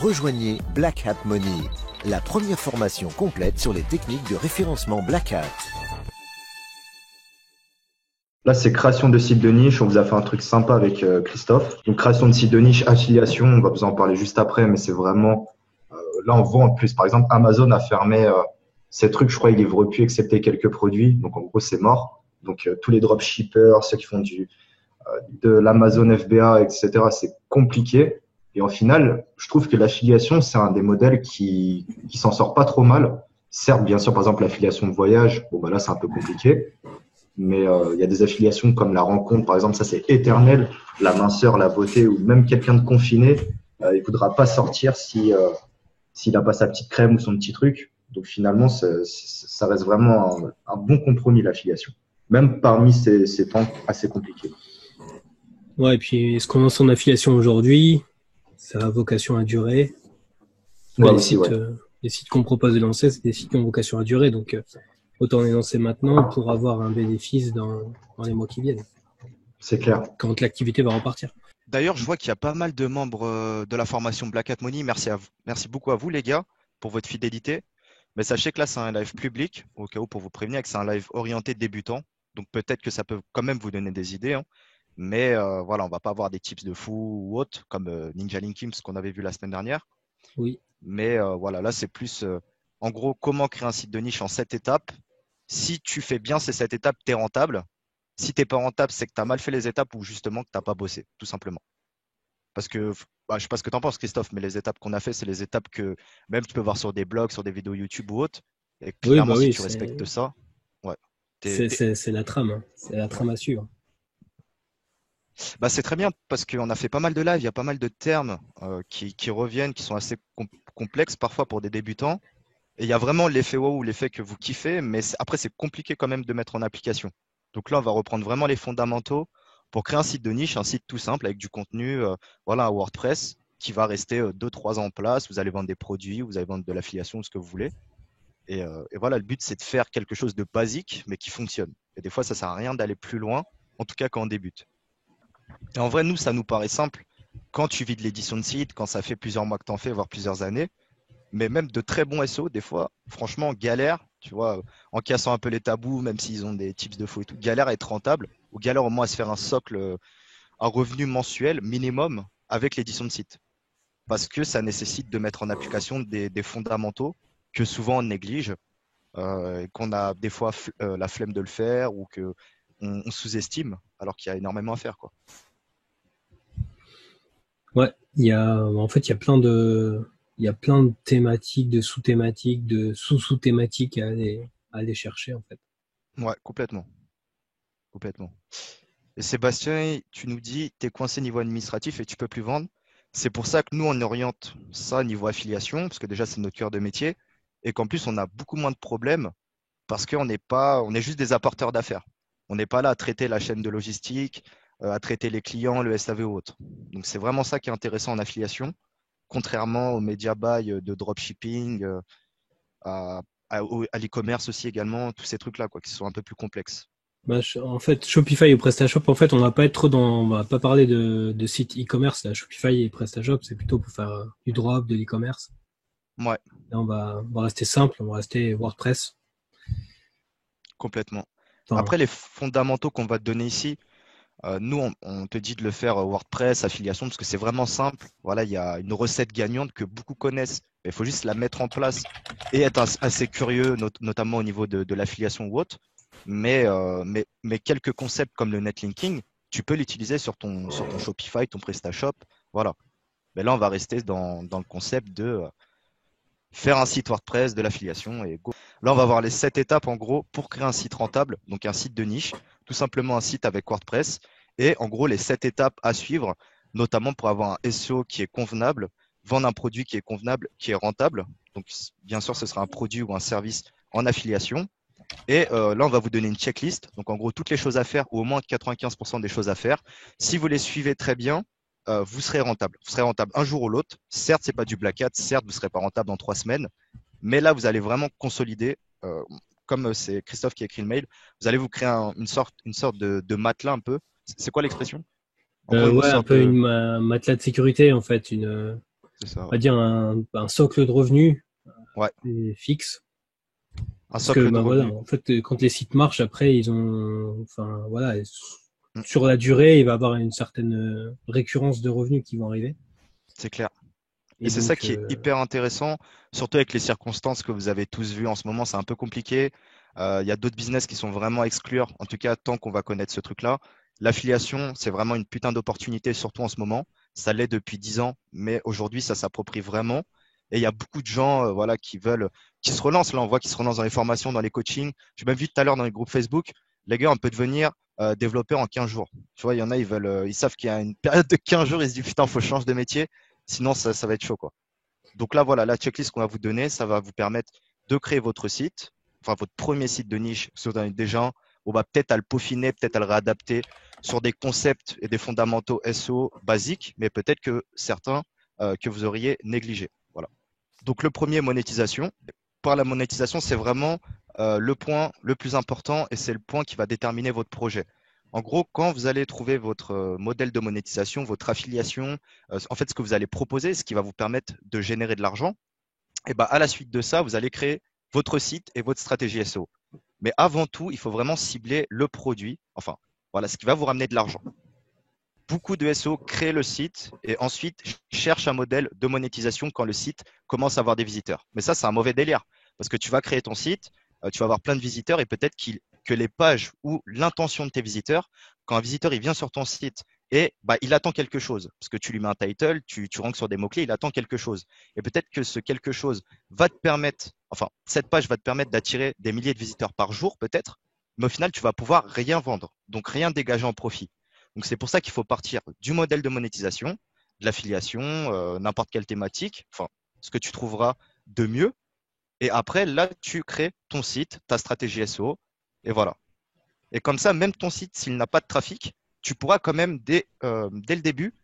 Rejoignez Black Hat Money, la première formation complète sur les techniques de référencement Black Hat. Là, c'est création de sites de niche. On vous a fait un truc sympa avec Christophe. Donc, création de sites de niche, affiliation, on va vous en parler juste après, mais c'est vraiment… là, on vend en plus. Par exemple, Amazon a fermé ces trucs. Je crois ils livrent plus, excepté quelques produits. Donc, en gros, c'est mort. Donc, tous les dropshippers, ceux qui font de l'Amazon FBA, etc., c'est compliqué. Et en final, je trouve que l'affiliation, c'est un des modèles qui s'en sort pas trop mal. Certes, bien sûr, par exemple, l'affiliation de voyage, bon, bah là, c'est un peu compliqué. Mais il y a des affiliations comme la rencontre, par exemple, ça c'est éternel. La minceur, la beauté, ou même quelqu'un de confiné, il voudra pas sortir s'il n'a pas sa petite crème ou son petit truc. Donc finalement, ça reste vraiment un bon compromis l'affiliation, même parmi ces temps assez compliqués. Ouais, et puis ce qu'on lance en affiliation aujourd'hui, ça a vocation à durer. Ouais, les aussi, sites, ouais. les sites qu'on propose de lancer, c'est des sites qui ont vocation à durer. Donc autant les lancer maintenant pour avoir un bénéfice dans les mois qui viennent, C'est clair. quand l'activité va repartir. D'ailleurs, je vois qu'il y a pas mal de membres de la formation Black Hat Money. Merci beaucoup à vous, les gars, pour votre fidélité. Mais sachez que là, c'est un live public, au cas où pour vous prévenir, que c'est un live orienté débutant. Donc peut-être que ça peut quand même vous donner des idées, hein. Mais voilà, on va pas avoir des tips de fou ou autres, comme Ninja Linkim, ce qu'on avait vu la semaine dernière. Oui. Mais voilà, là, c'est plus, en gros, comment créer un site de niche en 7 étapes. Si tu fais bien ces 7 étapes, tu es rentable. Si tu n'es pas rentable, c'est que tu as mal fait les étapes ou justement que tu n'as pas bossé, tout simplement. Parce que, je ne sais pas ce que tu en penses, Christophe, mais les étapes qu'on a fait, c'est les étapes que même tu peux voir sur des blogs, sur des vidéos YouTube ou autres. Et Oui, clairement, bah si oui, tu respectes ça, ouais, c'est la trame, hein. C'est la trame à suivre. bah, c'est très bien parce qu'on a fait pas mal de lives, il y a pas mal de termes qui reviennent, qui sont assez complexes parfois pour des débutants. Et il y a vraiment l'effet wow, l'effet que vous kiffez, mais après, c'est compliqué quand même de mettre en application. Donc là, on va reprendre vraiment les fondamentaux pour créer un site de niche, un site tout simple avec du contenu, voilà, un WordPress qui va rester 2-3 ans en place. Vous allez vendre des produits, vous allez vendre de l'affiliation, ce que vous voulez. Et voilà, le but, c'est de faire quelque chose de basique, mais qui fonctionne. Et des fois, ça sert à rien d'aller plus loin, en tout cas quand on débute. Et en vrai, nous, ça nous paraît simple quand tu vis de l'édition de site, quand ça fait plusieurs mois que tu en fais, voire plusieurs années. Mais même de très bons SEO, des fois, franchement, galère, tu vois, en cassant un peu les tabous, même s'ils ont des tips de faux et tout, galère à être rentable, ou galère au moins à se faire un socle, un revenu mensuel minimum avec l'édition de site. Parce que ça nécessite de mettre en application des fondamentaux que souvent on néglige, et qu'on a des fois la flemme de le faire ou qu'on on sous-estime, alors qu'il y a énormément à faire, quoi. Ouais, en fait, il y a plein de thématiques, de sous-thématiques, de sous-sous-thématiques à aller chercher, en fait. Ouais, complètement. Complètement. Et Sébastien, tu nous dis, tu es coincé niveau administratif et tu peux plus vendre. C'est pour ça que nous, on oriente ça niveau affiliation, parce que déjà, c'est notre cœur de métier, et qu'en plus, on a beaucoup moins de problèmes parce on est juste des apporteurs d'affaires. On n'est pas là à traiter la chaîne de logistique, à traiter les clients, le SAV ou autre. Donc, c'est vraiment ça qui est intéressant en affiliation, contrairement aux média buy de dropshipping, à, à l'e-commerce aussi également, tous ces trucs-là, quoi, qui sont un peu plus complexes. Bah, en fait, Shopify et PrestaShop, en fait, on va pas parler de site e-commerce, là. Shopify et PrestaShop, c'est plutôt pour faire du drop, de l'e-commerce. Ouais, Là, on va rester simple, on va rester WordPress. complètement. Enfin, Après, les fondamentaux qu'on va te donner ici, nous, on te dit de le faire WordPress, affiliation, parce que c'est vraiment simple. Voilà, il y a une recette gagnante que beaucoup connaissent. Il faut juste la mettre en place et être assez curieux, notamment au niveau de l'affiliation ou autre. Mais quelques concepts comme le netlinking, tu peux l'utiliser sur ton Shopify, ton PrestaShop. Voilà. Mais là, on va rester dans le concept de faire un site WordPress, de l'affiliation et go. Là, on va voir les 7 étapes en gros pour créer un site rentable, donc un site de niche, tout simplement un site avec WordPress et en gros les 7 étapes à suivre, notamment pour avoir un SEO qui est convenable, vendre un produit qui est convenable, qui est rentable. Donc, bien sûr, ce sera un produit ou un service en affiliation. Et là, on va vous donner une checklist. Donc, en gros, toutes les choses à faire, ou au moins 95% des choses à faire. Si vous les suivez très bien, vous serez rentable. Vous serez rentable un jour ou l'autre. Certes, c'est pas du black hat. Certes, vous serez pas rentable dans 3 semaines. Mais là, vous allez vraiment consolider. Comme c'est Christophe qui a écrit le mail, vous allez vous créer une sorte de matelas un peu. C'est quoi l'expression? En gros, une ouais, un sorte peu de… matelas de sécurité, en fait, C'est ça. on va dire, un socle de revenus Ouais, fixe. un Parce que socle de voilà, revenus. en fait, quand les sites marchent, après, enfin voilà, Mm, sur la durée, il va y avoir une certaine récurrence de revenus qui vont arriver. c'est clair. Et Et c'est ça donc, qui est hyper intéressant, surtout avec les circonstances que vous avez tous vues en ce moment, c'est un peu compliqué. Il y a d'autres business qui sont vraiment à exclure, en tout cas tant qu'on va connaître ce truc-là. L'affiliation, c'est vraiment une putain d'opportunité, surtout en ce moment. Ça l'est depuis 10 ans, mais aujourd'hui, ça s'approprie vraiment. Et il y a beaucoup de gens voilà, qui se relancent. Là, on voit qu'ils se relancent dans les formations, dans les coachings. J'ai même vu tout à l'heure dans les groupes Facebook, les gars, on peut devenir développeur en 15 jours. Tu vois, il y en a, ils savent qu'il y a une période de 15 jours, ils se disent, putain, faut changer de métier. Sinon, ça va être chaud, quoi. Donc là, voilà, la checklist qu'on va vous donner, ça va vous permettre de créer votre site, enfin votre premier site de niche, si vous en avez déjà un. On va peut-être à le peaufiner, peut-être à le réadapter sur des concepts et des fondamentaux SEO basiques, mais peut-être que certains que vous auriez négligés. Voilà. Donc le premier, monétisation. Pour la monétisation, c'est vraiment le point le plus important et c'est le point qui va déterminer votre projet. En gros, quand vous allez trouver votre modèle de monétisation, votre affiliation, en fait, ce que vous allez proposer, ce qui va vous permettre de générer de l'argent, et ben, à la suite de ça, vous allez créer votre site et votre stratégie SEO. Mais avant tout, il faut vraiment cibler le produit, enfin, voilà, ce qui va vous ramener de l'argent. Beaucoup de SEO créent le site et ensuite cherchent un modèle de monétisation quand le site commence à avoir des visiteurs. Mais ça, c'est un mauvais délire parce que tu vas créer ton site, tu vas avoir plein de visiteurs et peut-être que les pages ou l'intention de tes visiteurs, quand un visiteur il vient sur ton site et bah, il attend quelque chose parce que tu lui mets un title, tu ranks sur des mots-clés, il attend quelque chose. Et peut-être que ce quelque chose va te permettre, enfin, cette page va te permettre d'attirer des milliers de visiteurs par jour peut-être, mais au final, tu vas pouvoir rien vendre, donc rien dégager en profit. Donc, c'est pour ça qu'il faut partir du modèle de monétisation, de l'affiliation, n'importe quelle thématique, enfin, ce que tu trouveras de mieux. Et après, là, tu crées ton site, ta stratégie SEO, et voilà. Et comme ça, même ton site, s'il n'a pas de trafic, tu pourras quand même, dès le début,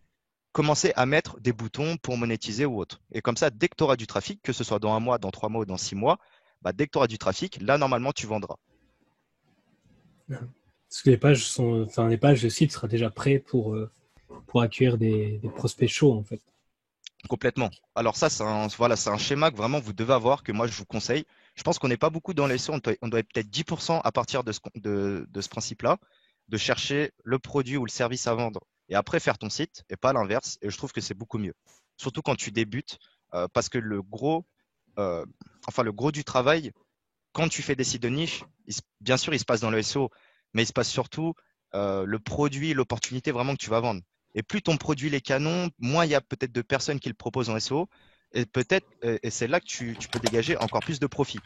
commencer à mettre des boutons pour monétiser ou autre. Et comme ça, dès que tu auras du trafic, que ce soit dans un mois, dans 3 mois ou dans 6 mois, bah, dès que tu auras du trafic, là, normalement, tu vendras. parce que les pages, le site sera déjà prêt pour accueillir des prospects chauds, en fait. Complètement. Alors ça, voilà, c'est un schéma que vraiment vous devez avoir, que moi je vous conseille. Je pense qu'on n'est pas beaucoup dans les SEO, on doit être peut-être 10% à partir de ce principe-là, de chercher le produit ou le service à vendre et après faire ton site et pas l'inverse. Et je trouve que c'est beaucoup mieux. Surtout quand tu débutes, parce que euh, le gros du travail, quand tu fais des sites de niche, bien sûr, il se passe dans le SEO, mais il se passe surtout le produit, l'opportunité vraiment que tu vas vendre. Et plus ton produit est canon, moins il y a peut-être de personnes qui le proposent en SEO, et peut-être, et c'est là que tu peux dégager encore plus de profit.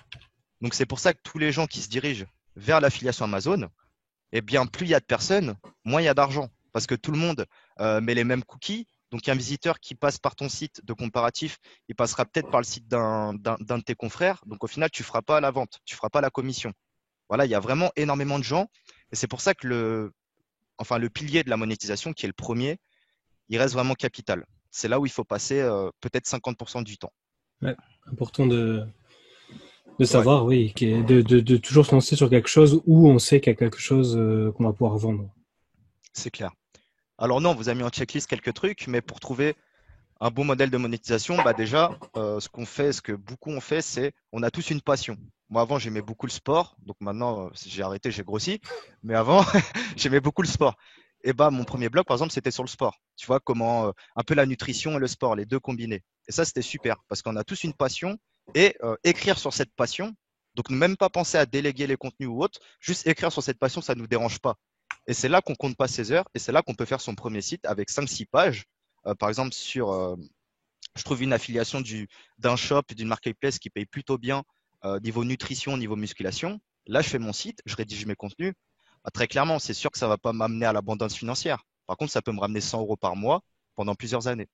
Donc c'est pour ça que tous les gens qui se dirigent vers l'affiliation Amazon, eh bien plus il y a de personnes, moins il y a d'argent, parce que tout le monde met les mêmes cookies. Donc un visiteur qui passe par ton site de comparatif, il passera peut-être par le site d'un de tes confrères. Donc au final, tu ne feras pas la vente, tu ne feras pas la commission. Voilà, il y a vraiment énormément de gens. Et c'est pour ça que le pilier de la monétisation, qui est le premier, il reste vraiment capital. C'est là où il faut passer peut-être 50% du temps. Ouais, important de Ouais, savoir, oui, de toujours se lancer sur quelque chose où on sait qu'il y a quelque chose qu'on va pouvoir vendre. c'est clair. Alors non, on vous a mis en checklist quelques trucs, mais pour trouver un bon modèle de monétisation, bah déjà, ce que beaucoup ont fait, c'est on a tous une passion. Moi, avant, j'aimais beaucoup le sport. Donc maintenant, j'ai arrêté, j'ai grossi. Mais avant, j'aimais beaucoup le sport. Et bah, mon premier blog, par exemple, c'était sur le sport. Tu vois, comment un peu la nutrition et le sport, les deux combinés. Et ça, c'était super parce qu'on a tous une passion et écrire sur cette passion. Donc, ne même pas penser à déléguer les contenus ou autre, juste écrire sur cette passion, ça ne nous dérange pas. Et c'est là qu'on compte pas ses heures et c'est là qu'on peut faire son premier site avec 5-6 pages. Par exemple, je trouve une affiliation d'un shop, d'une marketplace qui paye plutôt bien niveau nutrition, niveau musculation. Là, je fais mon site, je rédige mes contenus. Bah, très clairement, c'est sûr que ça ne va pas m'amener à l'abondance financière. Par contre, ça peut me ramener 100 euros par mois pendant plusieurs années.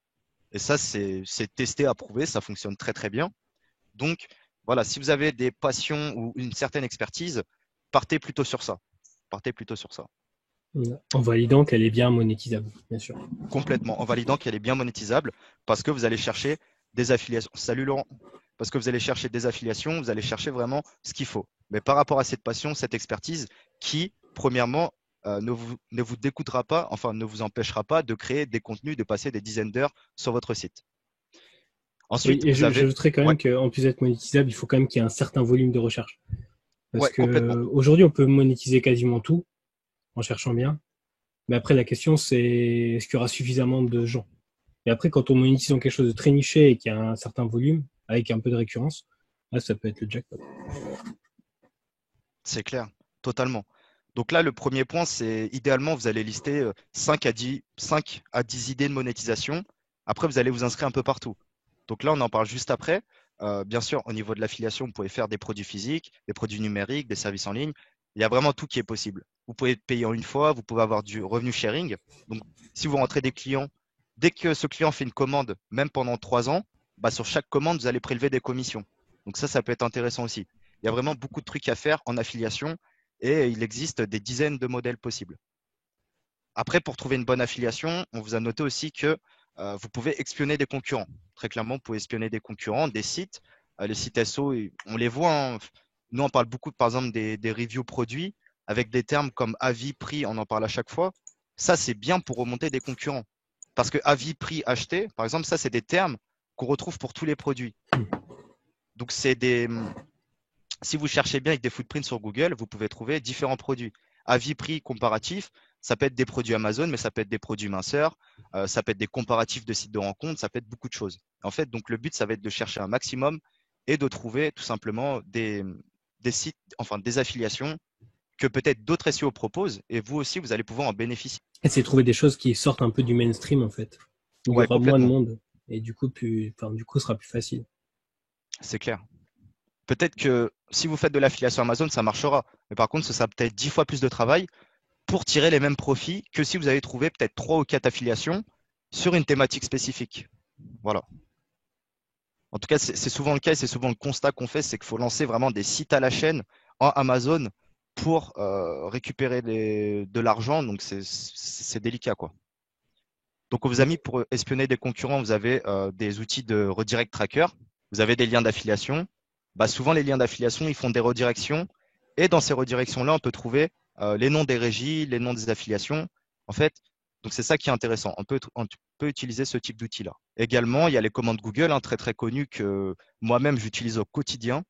Et ça, c'est testé, approuvé, ça fonctionne très très bien. Donc, voilà, si vous avez des passions ou une certaine expertise, partez plutôt sur ça. Partez plutôt sur ça. En validant qu'elle est bien monétisable, bien sûr. Complètement, en validant qu'elle est bien monétisable parce que vous allez chercher des affiliations. Salut Laurent. Parce que vous allez chercher des affiliations, vous allez chercher vraiment ce qu'il faut. Mais par rapport à cette passion, cette expertise qui, premièrement, ne vous découdera pas, enfin ne vous empêchera pas de créer des contenus, de passer des dizaines d'heures sur votre site. Oui, Ensuite, et vous avez. j'ajouterais quand Ouais, même qu'en plus d'être monétisable, il faut quand même qu'il y ait un certain volume de recherche. Parce ouais, que complètement. aujourd'hui, on peut monétiser quasiment tout en cherchant bien. Mais après, la question, c'est est-ce qu'il y aura suffisamment de gens? Et après, quand on monétise dans quelque chose de très niché et qu'il y a un certain volume, avec un peu de récurrence, là, ça peut être le jackpot. C'est clair, totalement. Donc là, le premier point, c'est idéalement, vous allez lister 5 à 10 idées de monétisation. Après, vous allez vous inscrire un peu partout. Donc là, on en parle juste après. Bien sûr, au niveau de l'affiliation, vous pouvez faire des produits physiques, des produits numériques, des services en ligne. Il y a vraiment tout qui est possible. Vous pouvez payer en une fois, vous pouvez avoir du revenu sharing. Donc, si vous rentrez des clients, dès que ce client fait une commande, même pendant 3 ans, bah, sur chaque commande, vous allez prélever des commissions. Donc ça peut être intéressant aussi. Il y a vraiment beaucoup de trucs à faire en affiliation et il existe des dizaines de modèles possibles. Après, pour trouver une bonne affiliation, on vous a noté aussi que vous pouvez espionner des concurrents. Très clairement, vous pouvez espionner des concurrents, des sites. Les sites SO, on les voit, hein. Nous, on parle beaucoup, par exemple, des reviews produits avec des termes comme avis, prix, on en parle à chaque fois. Ça, c'est bien pour remonter des concurrents. Parce que avis, prix, acheté, par exemple, ça, c'est des termes qu'on retrouve pour tous les produits. Donc, si vous cherchez bien avec des footprints sur Google, vous pouvez trouver différents produits. Avis prix comparatif, ça peut être des produits Amazon, mais ça peut être des produits minceurs, ça peut être des comparatifs de sites de rencontres, ça peut être beaucoup de choses. En fait, donc le but, ça va être de chercher un maximum et de trouver tout simplement des sites, enfin des affiliations que peut-être d'autres SEO proposent et vous aussi, vous allez pouvoir en bénéficier. Et c'est trouver des choses qui sortent un peu du mainstream, en fait, où il y Ouais, aura moins de complètement, monde. Et du coup, ce sera plus facile. c'est clair. Peut-être que si vous faites de l'affiliation Amazon, ça marchera. Mais par contre, ce sera peut-être 10 fois plus de travail pour tirer les mêmes profits que si vous avez trouvé peut-être 3 ou 4 affiliations sur une thématique spécifique. Voilà. En tout cas, c'est souvent le cas et c'est souvent le constat qu'on fait, c'est qu'il faut lancer vraiment des sites à la chaîne en Amazon pour récupérer de l'argent. Donc, c'est délicat, quoi. Donc, on vous a mis pour espionner des concurrents, vous avez des outils de redirect tracker, vous avez des liens d'affiliation. Bah, souvent, les liens d'affiliation, ils font des redirections. Et dans ces redirections-là, on peut trouver les noms des régies, les noms des affiliations. En fait, donc c'est ça qui est intéressant. On peut utiliser ce type d'outil-là. Également, il y a les commandes Google, hein, très très connues que moi-même j'utilise au quotidien.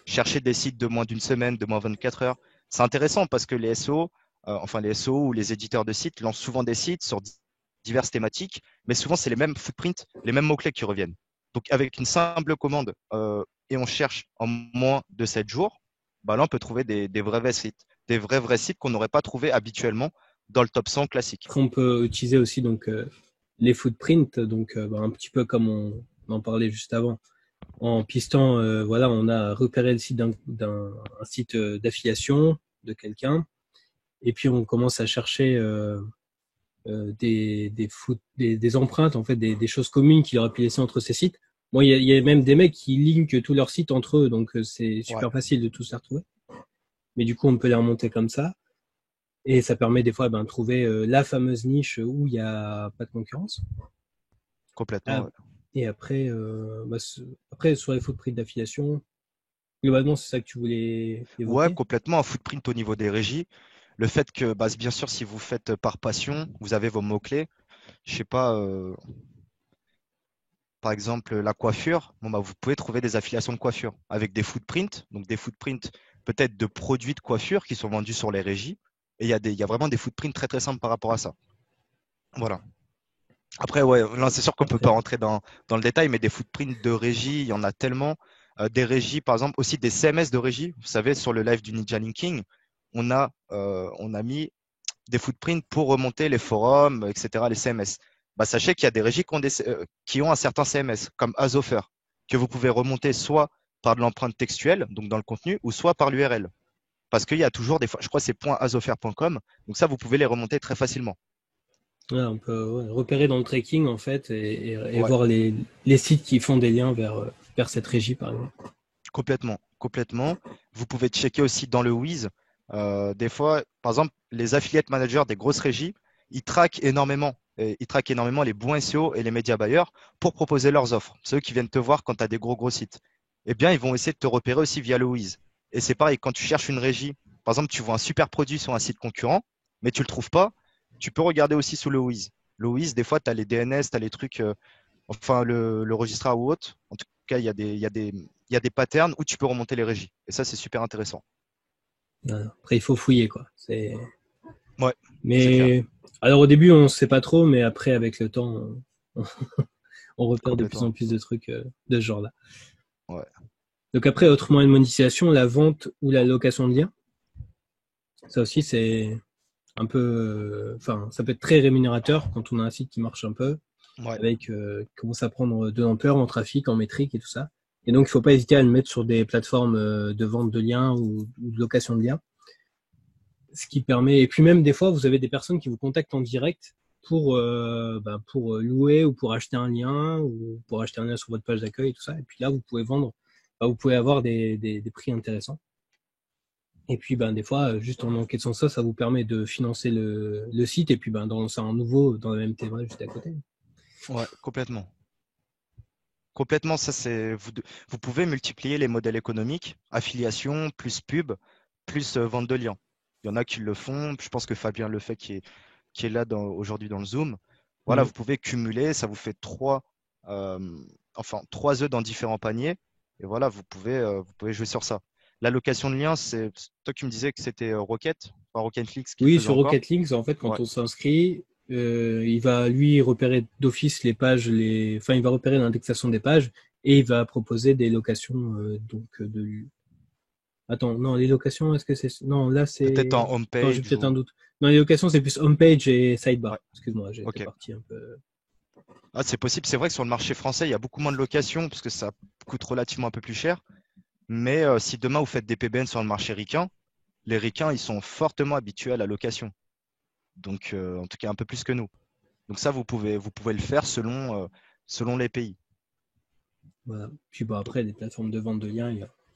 Chercher des sites de moins d'une semaine, de moins 24 heures. C'est intéressant parce que les SEO, enfin les SEO ou les éditeurs de sites lancent souvent des sites sur diverses thématiques, mais souvent c'est les mêmes footprints, les mêmes mots-clés qui reviennent. Donc avec une simple commande et on cherche en moins de 7 jours, bah là on peut trouver des vrais sites, des vrais sites qu'on n'aurait pas trouvé habituellement dans le top 100 classique. Après, on peut utiliser aussi donc les footprints, donc un petit peu comme on en parlait juste avant. En pistant, voilà, on a repéré le site d'un site d'affiliation de quelqu'un, et puis on commence à chercher des empreintes, en fait, des choses communes qu'il aurait pu laisser entre ces sites. Bon, il y a même des mecs qui linkent tous leurs sites entre eux, donc c'est Ouais, super facile de tous les retrouver. Mais du coup, on peut les remonter comme ça. Et ça permet des fois de trouver la fameuse niche où il n'y a pas de concurrence. complètement. Ah, Ouais. et après, après, sur les footprints d'affiliation, globalement, c'est ça que tu voulais Ouais, évoquer. complètement. Un footprint au niveau des régies. Le fait que, bah, bien sûr, si vous faites par passion, vous avez vos mots-clés. Je sais pas, par exemple, la coiffure, bon, bah, vous pouvez trouver des affiliations de coiffure avec des footprints, donc des footprints peut-être de produits de coiffure qui sont vendus sur les régies. Et il y a vraiment des footprints très très simples par rapport à ça. Voilà. Après, ouais, là, c'est sûr qu'on peut pas Après, rentrer dans le détail, mais des footprints de régie, il y en a tellement. Des régies, par exemple, aussi des CMS de régie. Vous savez, sur le live du Ninja Linking, on a mis des footprints pour remonter les forums, etc., les CMS. Bah, sachez qu'il y a des régies qui ont un certain CMS, comme Azofer, que vous pouvez remonter soit par de l'empreinte textuelle, donc dans le contenu, ou soit par l'URL. Parce qu'il y a toujours des fois, je crois que c'est .azofer.com, donc ça, vous pouvez les remonter très facilement. ouais, on peut repérer dans le tracking, en fait, et Ouais, voir les sites qui font des liens vers cette régie, par exemple. complètement, complètement. Vous pouvez checker aussi dans le Wiz. Des fois, par exemple, les affiliate managers des grosses régies, ils traquent énormément. Et ils traquent énormément les bons SEO et les médias buyers pour proposer leurs offres. Ceux qui viennent te voir quand tu as des gros sites. Eh bien, ils vont essayer de te repérer aussi via le Wiz. Et c'est pareil, quand tu cherches une régie, par exemple, tu vois un super produit sur un site concurrent, mais tu ne le trouves pas, tu peux regarder aussi sous le Wiz. Le Wiz, des fois, tu as les DNS, tu as les trucs enfin le registrar ou autre. En tout cas, il y a des patterns où tu peux remonter les régies. Et ça, c'est super intéressant. Après, il faut fouiller, quoi. Ouais, c'est clair. Mais alors au début, on ne sait pas trop, mais après, avec le temps, on, on repère de plus Complètement. en plus de trucs de ce genre-là. Ouais. Donc après, autre moyen de monétisation, la vente ou la location de liens. Ça aussi, c'est un peu, enfin, ça peut être très rémunérateur quand on a un site qui marche un peu, Ouais. avec commence à prendre de l'ampleur en trafic, en métrique et tout ça. Et donc, il faut pas hésiter à le mettre sur des plateformes de vente de liens ou de location de liens. Ce qui permet, et puis même des fois, vous avez des personnes qui vous contactent en direct pour louer ou pour acheter un lien ou pour acheter un lien sur votre page d'accueil et tout ça. Et puis là, vous pouvez vendre, vous pouvez avoir des prix intéressants. Et puis, des fois, juste en enquêtant ça, ça vous permet de financer le site et puis d'en lancer un nouveau dans la même thématique juste à côté. Ouais, complètement. Complètement, ça c'est vous pouvez multiplier les modèles économiques, affiliation, plus pub, plus vente de liens. Il y en a qui le font, je pense que Fabien le fait qui est là aujourd'hui dans le Zoom. Voilà, Mhm. vous pouvez cumuler, ça vous fait trois œufs dans différents paniers. Et voilà, vous pouvez jouer sur ça. La location de liens, c'est toi qui me disais que c'était Rocket, enfin Rocket League qui le Oui, faisait sur encore. Rocket League, en fait, quand Ouais, on s'inscrit, il va lui repérer d'office les pages, enfin, il va repérer l'indexation des pages et il va proposer des locations. Attends, non, les locations, est-ce que c'est non, là peut-être c'est, en attends, j'ai homepage peut-être un ou doute. Non, les locations c'est plus homepage et ouais, sidebar. Excuse-moi, j'étais ok. parti un peu. Ah, c'est possible. C'est vrai que sur le marché français, il y a beaucoup moins de locations parce que ça coûte relativement un peu plus cher. Mais si demain vous faites des PBN sur le marché ricain, les ricains, ils sont fortement habitués à la location. Donc, en tout cas, un peu plus que nous. Donc ça, vous pouvez le faire selon les pays. Voilà. Puis Donc, après, des plateformes de vente de liens,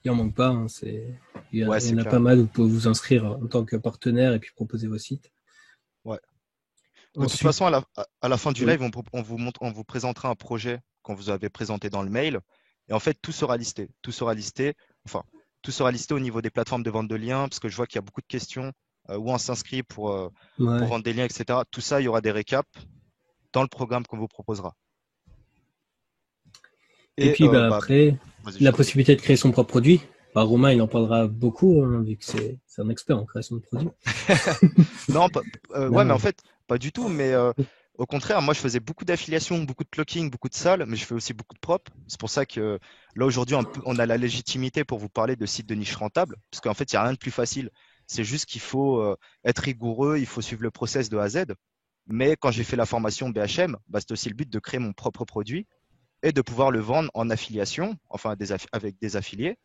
il en manque pas. Hein, ouais, il y c'est en a clair. pas mal. Vous pouvez vous inscrire en tant que partenaire et puis proposer vos sites. Ouais. De toute Ensuite, façon, à la fin du oui. live, on vous présentera un projet qu'on vous avait présenté dans le mail. Et en fait, tout sera listé. Tout sera listé. Enfin, tout sera listé au niveau des plateformes de vente de liens, parce que je vois qu'il y a beaucoup de questions où on s'inscrit pour Ouais. vendre des liens, etc. Tout ça, il y aura des récaps dans le programme qu'on vous proposera. Et Et puis après, vas-y, je la t'en prie. possibilité de créer son propre produit. Romain, il en parlera beaucoup, hein, vu que c'est un expert en création de produits. Non, ouais, mais en Non. fait, pas du tout. Mais au contraire, moi, je faisais beaucoup d'affiliations, beaucoup de clocking, beaucoup de salles, mais je fais aussi beaucoup de prop. C'est pour ça que là, aujourd'hui, on a la légitimité pour vous parler de sites de niche rentable, parce qu'en fait, il n'y a rien de plus facile. C'est juste qu'il faut être rigoureux, il faut suivre le process de A à Z. Mais quand j'ai fait la formation BHM, c'était aussi le but de créer mon propre produit et de pouvoir le vendre en affiliation, enfin avec des affiliés,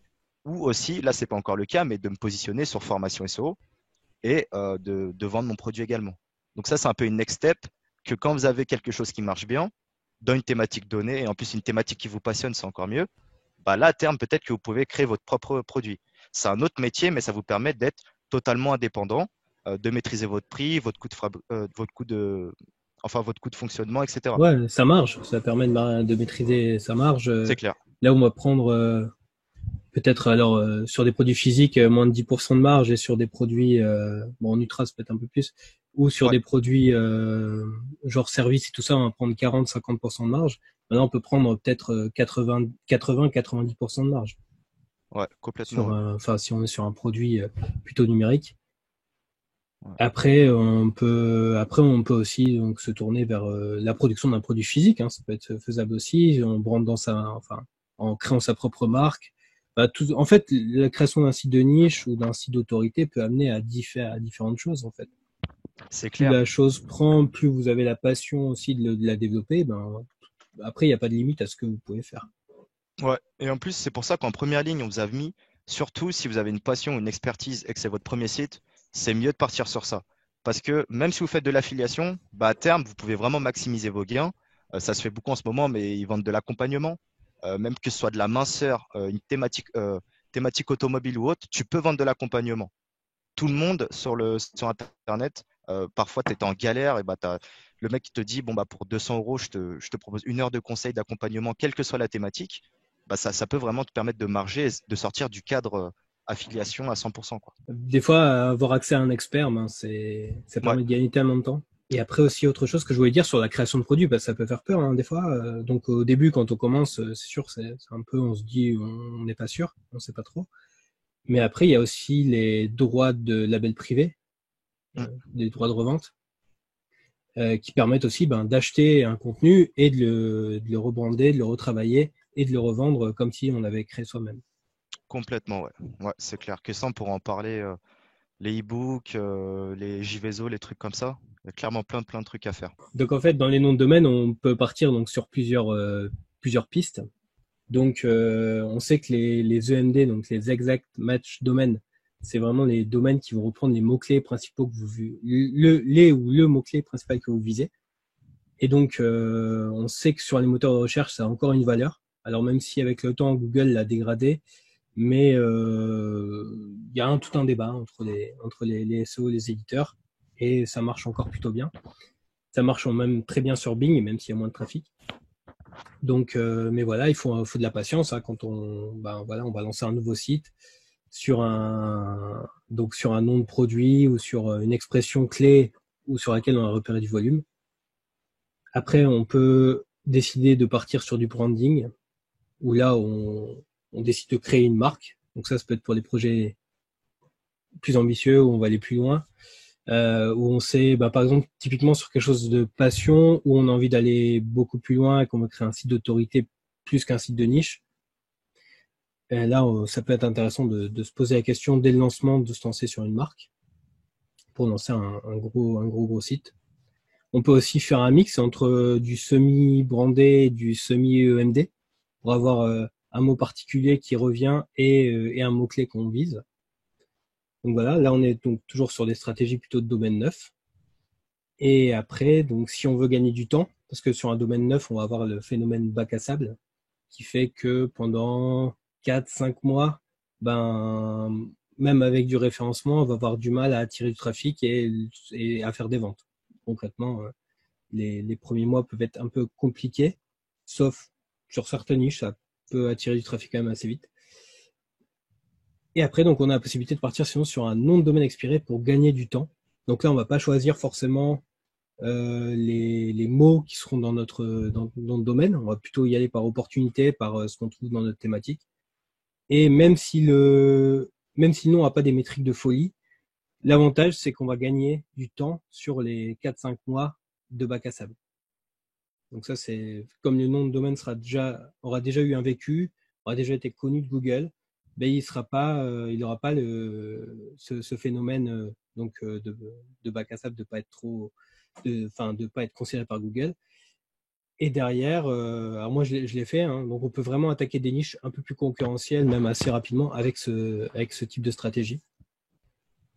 ou aussi, là, c'est pas encore le cas, mais de me positionner sur formation SEO et de vendre mon produit également. Donc ça, c'est un peu une next step que quand vous avez quelque chose qui marche bien, dans une thématique donnée, et en plus une thématique qui vous passionne, c'est encore mieux, là, à terme, peut-être que vous pouvez créer votre propre produit. C'est un autre métier, mais ça vous permet d'être totalement indépendant, de maîtriser votre prix, votre coût de fonctionnement, etc. Ouais, sa marge. Ça permet de maîtriser sa marge. C'est clair. Là où on va prendre peut-être alors sur des produits physiques moins de 10% de marge et sur des produits en ultra ça peut être un peu plus ou sur Ouais, des produits genre service et tout ça on va prendre 40-50% de marge. Maintenant on peut prendre peut-être 80-90% de marge ouais, complètement. sur Ouais. enfin si on est sur un produit plutôt numérique. Ouais. Après on peut aussi donc se tourner vers la production d'un produit physique, hein, ça peut être faisable aussi, on brande en créant sa propre marque. En fait, la création d'un site de niche ou d'un site d'autorité peut amener à différentes choses en fait. C'est Plus clair. la chose prend, plus vous avez la passion aussi de la développer, après il n'y a pas de limite à ce que vous pouvez faire. Ouais. Et en plus, c'est pour ça qu'en première ligne, on vous a mis, surtout si vous avez une passion ou une expertise et que c'est votre premier site, c'est mieux de partir sur ça. Parce que même si vous faites de l'affiliation, à terme, vous pouvez vraiment maximiser vos gains. Ça se fait beaucoup en ce moment, mais ils vendent de l'accompagnement. Même que ce soit de la minceur, une thématique automobile ou autre, tu peux vendre de l'accompagnement. Tout le monde sur Internet, parfois tu es en galère, et le mec qui te dit, bon, pour 200 euros, je te propose 1 heure de conseil d'accompagnement, quelle que soit la thématique. Ça peut vraiment te permettre de marger et de sortir du cadre affiliation à 100%, quoi. Des fois, avoir accès à un expert, ça Ouais, permet de gagner tellement de temps. Et après aussi autre chose que je voulais dire sur la création de produits, parce que ça peut faire peur hein, des fois. Donc au début, quand on commence, c'est sûr, c'est un peu, on se dit, on n'est pas sûr, on sait pas trop. Mais après, il y a aussi les droits de label privé, Mm. des droits de revente, qui permettent aussi d'acheter un contenu et de le rebrander, de le retravailler et de le revendre comme si on l'avait créé soi-même. Complètement, ouais. Ouais, c'est clair. Que ça, on pourra en parler. Les e-books, les JVZO, les trucs comme ça. Il y a clairement plein de trucs à faire. Donc en fait, dans les noms de domaine, on peut partir donc sur plusieurs pistes. Donc on sait que les EMD, donc les Exact Match Domaines, c'est vraiment les domaines qui vont reprendre les mots-clés principaux que le mot-clé principal que vous visez. Et donc on sait que sur les moteurs de recherche, ça a encore une valeur. Alors même si avec le temps Google l'a dégradé, mais il y a tout un débat entre les SEO et les éditeurs, et ça marche encore plutôt bien. Ça marche même très bien sur Bing, même s'il y a moins de trafic. Donc, mais voilà, il faut de la patience hein, quand on va lancer un nouveau site sur un nom de produit ou sur une expression clé ou sur laquelle on a repéré du volume. Après, on peut décider de partir sur du branding, où là, on décide de créer une marque. Donc ça peut être pour des projets plus ambitieux, où on va aller plus loin. Où on sait, par exemple, typiquement sur quelque chose de passion, où on a envie d'aller beaucoup plus loin et qu'on veut créer un site d'autorité plus qu'un site de niche. Et là, ça peut être intéressant de se poser la question dès le lancement de se lancer sur une marque pour lancer un gros site. On peut aussi faire un mix entre du semi-brandé et du semi-EMD pour avoir un mot particulier qui revient et un mot-clé qu'on vise. Donc voilà, là on est donc toujours sur des stratégies plutôt de domaine neuf. Et après, donc si on veut gagner du temps, parce que sur un domaine neuf, on va avoir le phénomène bac à sable, qui fait que pendant 4-5 mois, même avec du référencement, on va avoir du mal à attirer du trafic et à faire des ventes. Concrètement, les premiers mois peuvent être un peu compliqués, sauf sur certaines niches, ça peut attirer du trafic quand même assez vite. Et après, donc, on a la possibilité de partir sinon sur un nom de domaine expiré pour gagner du temps. Donc là, on va pas choisir forcément les mots qui seront dans le domaine. On va plutôt y aller par opportunité, par ce qu'on trouve dans notre thématique. Et même si le nom n'a pas des métriques de folie, l'avantage, c'est qu'on va gagner du temps sur les 4-5 mois de bac à sable. Donc ça, c'est comme le nom de domaine aura déjà eu un vécu, aura déjà été connu de Google, il n'aura pas ce phénomène de bac à sable, de pas être considéré par Google. Et derrière, alors moi je l'ai fait, hein, donc on peut vraiment attaquer des niches un peu plus concurrentielles, même assez rapidement avec ce type de stratégie.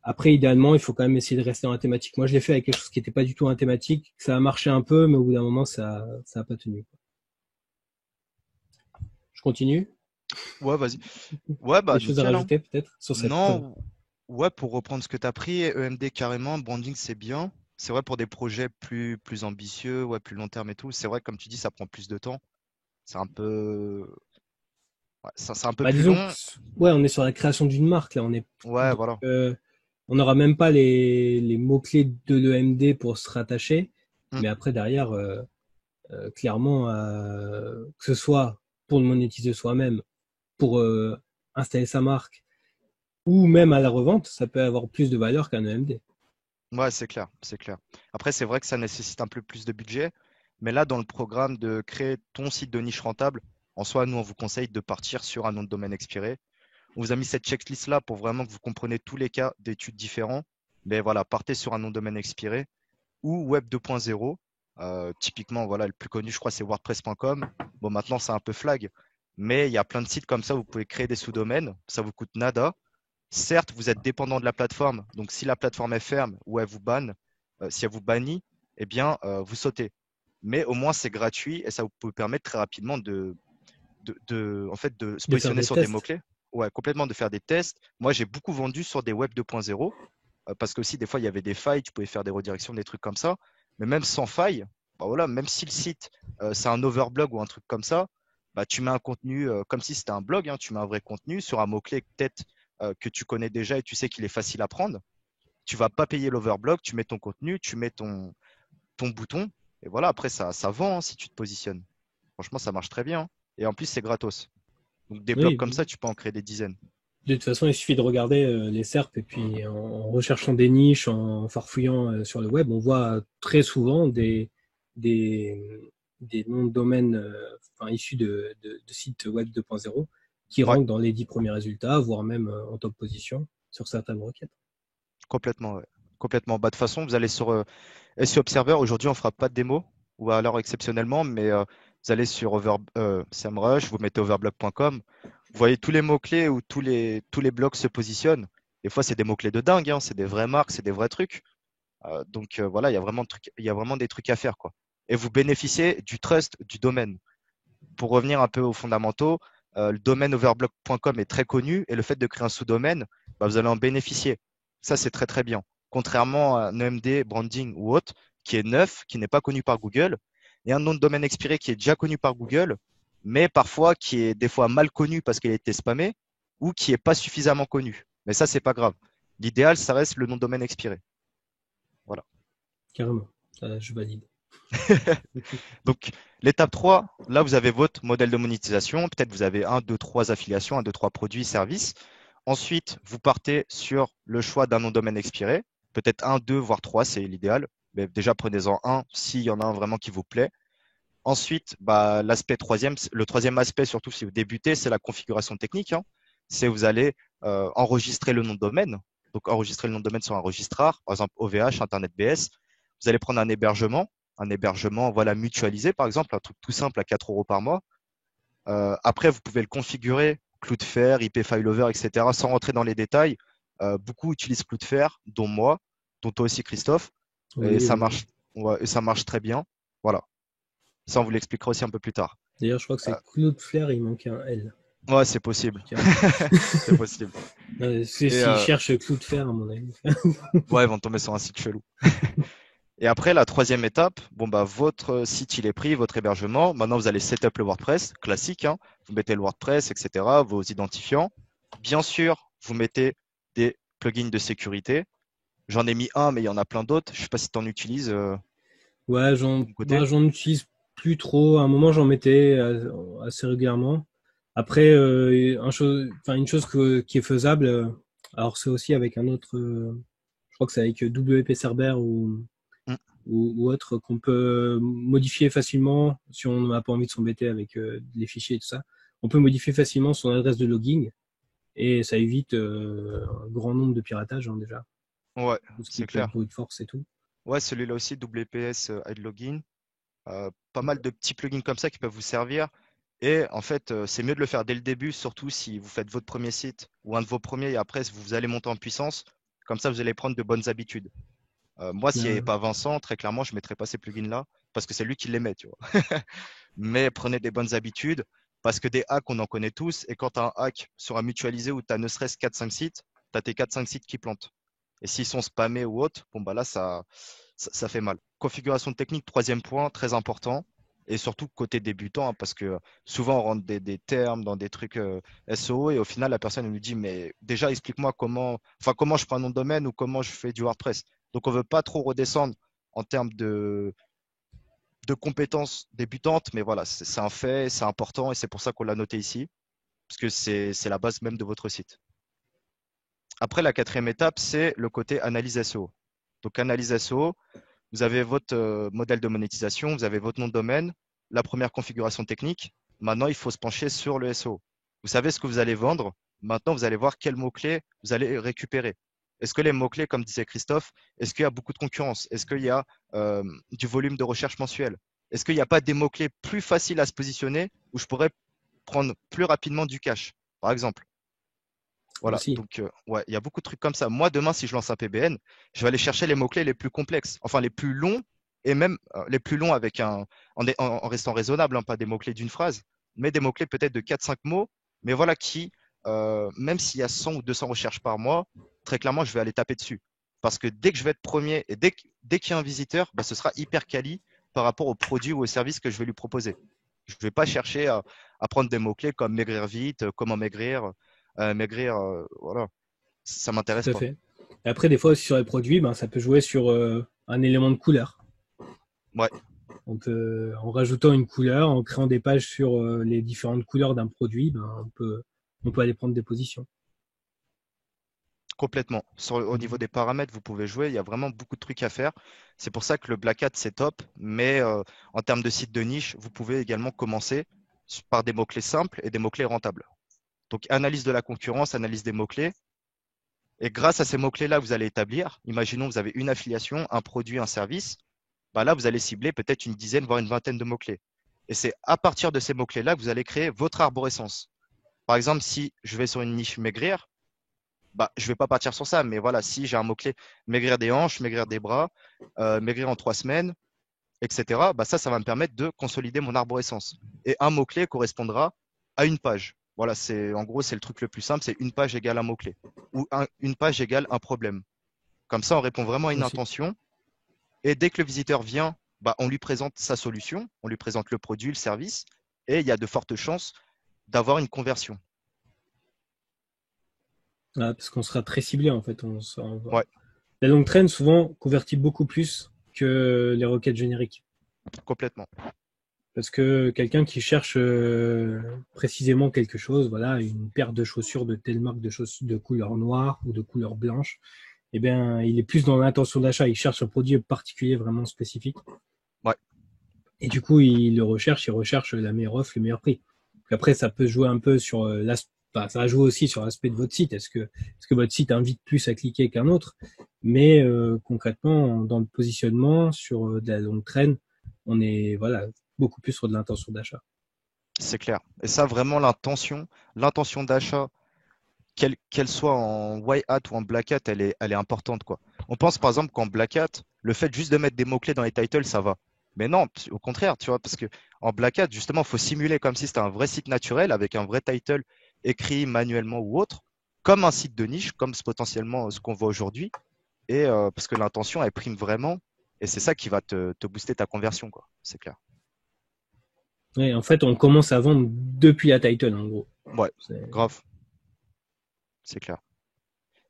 Après, idéalement, il faut quand même essayer de rester dans la thématique. Moi, je l'ai fait avec quelque chose qui n'était pas du tout un thématique. Ça a marché un peu, mais au bout d'un moment, ça a pas tenu. Je continue. Ouais, vas-y. Ouais, Des choses à nickel, hein. rajouter peut-être sur cette. Non, ouais, pour reprendre ce que tu as pris, EMD carrément, branding c'est bien. C'est vrai pour des projets plus ambitieux, ouais, plus long terme et tout. C'est vrai, comme tu dis, ça prend plus de temps. C'est un peu, ouais, c'est un peu plus Disons long. ouais, on est sur la création d'une marque là. Ouais, voilà. On n'aura même pas les mots-clés de l'EMD pour se rattacher. Mm. Mais après, derrière, clairement, que ce soit pour le monétiser soi-même, pour installer sa marque, ou même à la revente, ça peut avoir plus de valeur qu'un EMD. Ouais, c'est clair, c'est clair. Après, c'est vrai que ça nécessite un peu plus de budget, mais là, dans le programme de créer ton site de niche rentable, en soi, nous, on vous conseille de partir sur un nom de domaine expiré. On vous a mis cette checklist-là pour vraiment que vous compreniez tous les cas d'études différents. Mais voilà, partez sur un nom de domaine expiré ou Web 2.0. Typiquement, voilà, le plus connu, je crois, c'est WordPress.com. Bon, maintenant, c'est un peu flag, mais il y a plein de sites comme ça où vous pouvez créer des sous-domaines. Ça vous coûte nada. Certes, vous êtes dépendant de la plateforme. Donc, si la plateforme est ferme ou elle vous banne, si elle vous bannit, eh bien, vous sautez. Mais au moins, c'est gratuit et ça vous permet très rapidement en fait, de se De faire positionner des sur des tests. mots-clés. Ouais, complètement de faire des tests. Moi, j'ai beaucoup vendu sur des web 2.0 parce que aussi, des fois, il y avait des failles. Tu pouvais faire des redirections, des trucs comme ça. Mais même sans faille, voilà, même si le site, c'est un overblog ou un truc comme ça, tu mets un contenu comme si c'était un blog. Hein, tu mets un vrai contenu sur un mot-clé peut-être que tu connais déjà et tu sais qu'il est facile à prendre. Tu vas pas payer l'overblog, tu mets ton contenu, tu mets ton bouton. Et voilà, après, ça vend hein, si tu te positionnes. Franchement, ça marche très bien. Hein. Et en plus, c'est gratos. Donc, des blogs Oui, comme ça, tu peux en créer des dizaines. de toute façon, il suffit de regarder les SERP et puis en recherchant des niches, en farfouillant sur le web, on voit très souvent des, des noms de domaine enfin, issus de sites web 2.0 qui Ouais, rankent dans les 10 premiers résultats, voire même en top position sur certaines requêtes. complètement. Ouais. Complètement. Bah, de toute façon, vous allez sur SEO Observer. Aujourd'hui, on ne fera pas de démo, ou alors exceptionnellement, mais vous allez sur SEMrush, vous mettez overblog.com. Vous voyez tous les mots-clés où tous les blogs se positionnent. Des fois, c'est des mots-clés de dingue, hein, c'est des vraies marques, c'est des vrais trucs. Donc voilà, il y a vraiment des trucs à faire, quoi. Et vous bénéficiez du trust du domaine. Pour revenir un peu aux fondamentaux, le domaine overblog.com est très connu et le fait de créer un sous-domaine, bah, vous allez en bénéficier. Ça, c'est très très bien. Contrairement à un EMD, branding ou autre, qui est neuf, qui n'est pas connu par Google, et un nom de domaine expiré qui est déjà connu par Google, mais parfois qui est des fois mal connu parce qu'il a été spammé ou qui n'est pas suffisamment connu. Mais ça, c'est pas grave. L'idéal, ça reste le nom de domaine expiré. Voilà. Carrément, ça, je valide. Donc, l'étape 3, là, vous avez votre modèle de monétisation. Peut-être vous avez 1, 2, 3 affiliations, 1, 2, 3 produits, services. Ensuite, vous partez sur le choix d'un nom de domaine expiré. Peut-être 1, 2, voire 3, c'est l'idéal. Mais déjà, prenez-en un s'il y en a un vraiment qui vous plaît. Ensuite, bah, le troisième aspect, surtout si vous débutez, c'est la configuration technique. Hein. C'est vous allez enregistrer le nom de domaine. Donc, enregistrer le nom de domaine sur un registrar, par exemple OVH, Internet BS. Vous allez prendre un hébergement voilà, mutualisé, par exemple, un truc tout simple à 4 euros par mois. Après, vous pouvez le configurer, Cloudflare, IP Failover, etc., sans rentrer dans les détails. Beaucoup utilisent Cloudflare, dont moi, dont toi aussi, Christophe, et Oui, ça oui. marche, ouais, et ça marche très bien. Voilà. Ça, on vous l'expliquera aussi un peu plus tard. D'ailleurs, je crois que c'est Cloudflare, il manque un L. Ouais, c'est possible. Je dirais. C'est possible. Et S'ils cherchent Cloudflare, à mon avis. ouais, ils vont tomber sur un site chelou. Et après, la troisième étape, bon, bah, votre site, il est pris, votre hébergement. Maintenant, vous allez setup le WordPress, classique. Hein. Vous mettez le WordPress, etc., vos identifiants. Bien sûr, vous mettez des plugins de sécurité. J'en ai mis un, mais il y en a plein d'autres. Je ne sais pas si tu en utilises Ouais, de ton côté. j'en utilise plus trop. À un moment, j'en mettais assez régulièrement. Après, une chose qui est faisable, alors c'est aussi avec un autre, je crois que c'est avec WP Server Mm. ou autre, qu'on peut modifier facilement si on n'a pas envie de s'embêter avec les fichiers et tout ça. On peut modifier facilement son adresse de login et ça évite un grand nombre de piratages hein, déjà, Ouais, tout ce qui c'est peut être clair. brute force et tout. Ouais, celui-là aussi, WPS Add Login. Pas mal de petits plugins comme ça qui peuvent vous servir. Et en fait, c'est mieux de le faire dès le début, surtout si vous faites votre premier site ou un de vos premiers et après, vous allez monter en puissance. Comme ça, vous allez prendre de bonnes habitudes. Moi, s'il n'y avait Euh, pas Vincent, très clairement, je ne mettrais pas ces plugins-là parce que c'est lui qui les met, tu vois. Mais prenez des bonnes habitudes parce que des hacks, on en connaît tous. Et quand tu as un hack sur un mutualisé où tu as ne serait-ce 4-5 sites, tu as tes 4-5 sites qui plantent. Et s'ils sont spammés ou autres, bon, bah là, ça fait mal. Configuration technique, troisième point, très important. Et surtout côté débutant, hein, parce que souvent on rentre des termes dans des trucs SEO et au final la personne elle nous dit mais déjà explique-moi comment je prends un nom de domaine ou comment je fais du WordPress. Donc on veut pas trop redescendre en termes de compétences débutantes, mais voilà, c'est un fait, c'est important et c'est pour ça qu'on l'a noté ici, parce que c'est la base même de votre site. Après, la quatrième étape, c'est le côté analyse SEO. Donc analyse SEO, vous avez votre modèle de monétisation, vous avez votre nom de domaine, la première configuration technique. Maintenant, il faut se pencher sur le SEO. Vous savez ce que vous allez vendre. Maintenant, vous allez voir quels mots-clés vous allez récupérer. Est-ce que les mots-clés, comme disait Christophe, est-ce qu'il y a beaucoup de concurrence? Est-ce qu'il y a du volume de recherche mensuel? Est-ce qu'il n'y a pas des mots-clés plus faciles à se positionner où je pourrais prendre plus rapidement du cash, par exemple? Voilà, aussi. donc ouais, il y a beaucoup de trucs comme ça. Moi, demain, si je lance un PBN, je vais aller chercher les mots-clés les plus complexes, enfin les plus longs, et même les plus longs avec en restant raisonnable, hein, pas des mots-clés d'une phrase, mais des mots-clés peut-être de 4-5 mots, mais voilà, qui, même s'il y a 100 ou 200 recherches par mois, très clairement, je vais aller taper dessus. Parce que dès que je vais être premier et dès qu'il y a un visiteur, bah, ce sera hyper quali par rapport au produit ou au service que je vais lui proposer. Je ne vais pas chercher à prendre des mots-clés comme maigrir vite, comment maigrir, voilà, ça m'intéresse Tout à pas. fait. Et après, des fois aussi sur les produits, ben, ça peut jouer sur un élément de couleur. Ouais, En rajoutant une couleur, en créant des pages sur les différentes couleurs d'un produit, ben, on peut aller prendre des positions. complètement. Au niveau des paramètres, vous pouvez jouer. Il y a vraiment beaucoup de trucs à faire. C'est pour ça que le Black Hat, c'est top. Mais en termes de site de niche, vous pouvez également commencer par des mots-clés simples et des mots-clés rentables. Donc, analyse de la concurrence, analyse des mots-clés. Et grâce à ces mots-clés-là, vous allez établir, imaginons vous avez une affiliation, un produit, un service. Bah là, vous allez cibler peut-être une dizaine, voire une vingtaine de mots-clés. Et c'est à partir de ces mots-clés-là que vous allez créer votre arborescence. Par exemple, si je vais sur une niche maigrir, bah, je ne vais pas partir sur ça, mais voilà, si j'ai un mot-clé maigrir des hanches, maigrir des bras, maigrir en 3 semaines, etc., bah ça va me permettre de consolider mon arborescence. Et un mot-clé correspondra à une page. Voilà, en gros, c'est le truc le plus simple, c'est une page égale un mot-clé ou une page égale un problème. Comme ça, on répond vraiment à une Aussi. intention. Et dès que le visiteur vient, bah, on lui présente sa solution, on lui présente le produit, le service, et il y a de fortes chances d'avoir une conversion. Ah, parce qu'on sera très ciblé en fait. Ouais, La longue traîne souvent convertit beaucoup plus que les requêtes génériques. complètement. Parce que quelqu'un qui cherche précisément quelque chose, voilà, une paire de chaussures de telle marque de chaussures de couleur noire ou de couleur blanche, eh bien, il est plus dans l'intention d'achat. Il cherche un produit particulier vraiment spécifique. Ouais, Et du coup, il recherche la meilleure offre, le meilleur prix. Puis après, ça peut jouer un peu sur enfin, ça va jouer aussi sur l'aspect de votre site. Est-ce que votre site invite plus à cliquer qu'un autre? Mais concrètement, dans le positionnement sur de la longue traîne, on est voilà beaucoup plus sur de l'intention d'achat. c'est clair. Et ça, vraiment, l'intention d'achat, qu'elle soit en white hat ou en black hat, elle est importante, quoi. On pense par exemple qu'en black hat, le fait juste de mettre des mots-clés dans les titles, ça va. Mais non, au contraire, tu vois, parce que en black hat, justement, il faut simuler comme si c'était un vrai site naturel avec un vrai title écrit manuellement ou autre, comme un site de niche, comme c'est potentiellement ce qu'on voit aujourd'hui. Et parce que l'intention, elle prime vraiment. Et c'est ça qui va te booster ta conversion, quoi. C'est clair. Ouais, en fait, on commence à vendre depuis la title, en gros. Ouais, C'est- grave, c'est clair.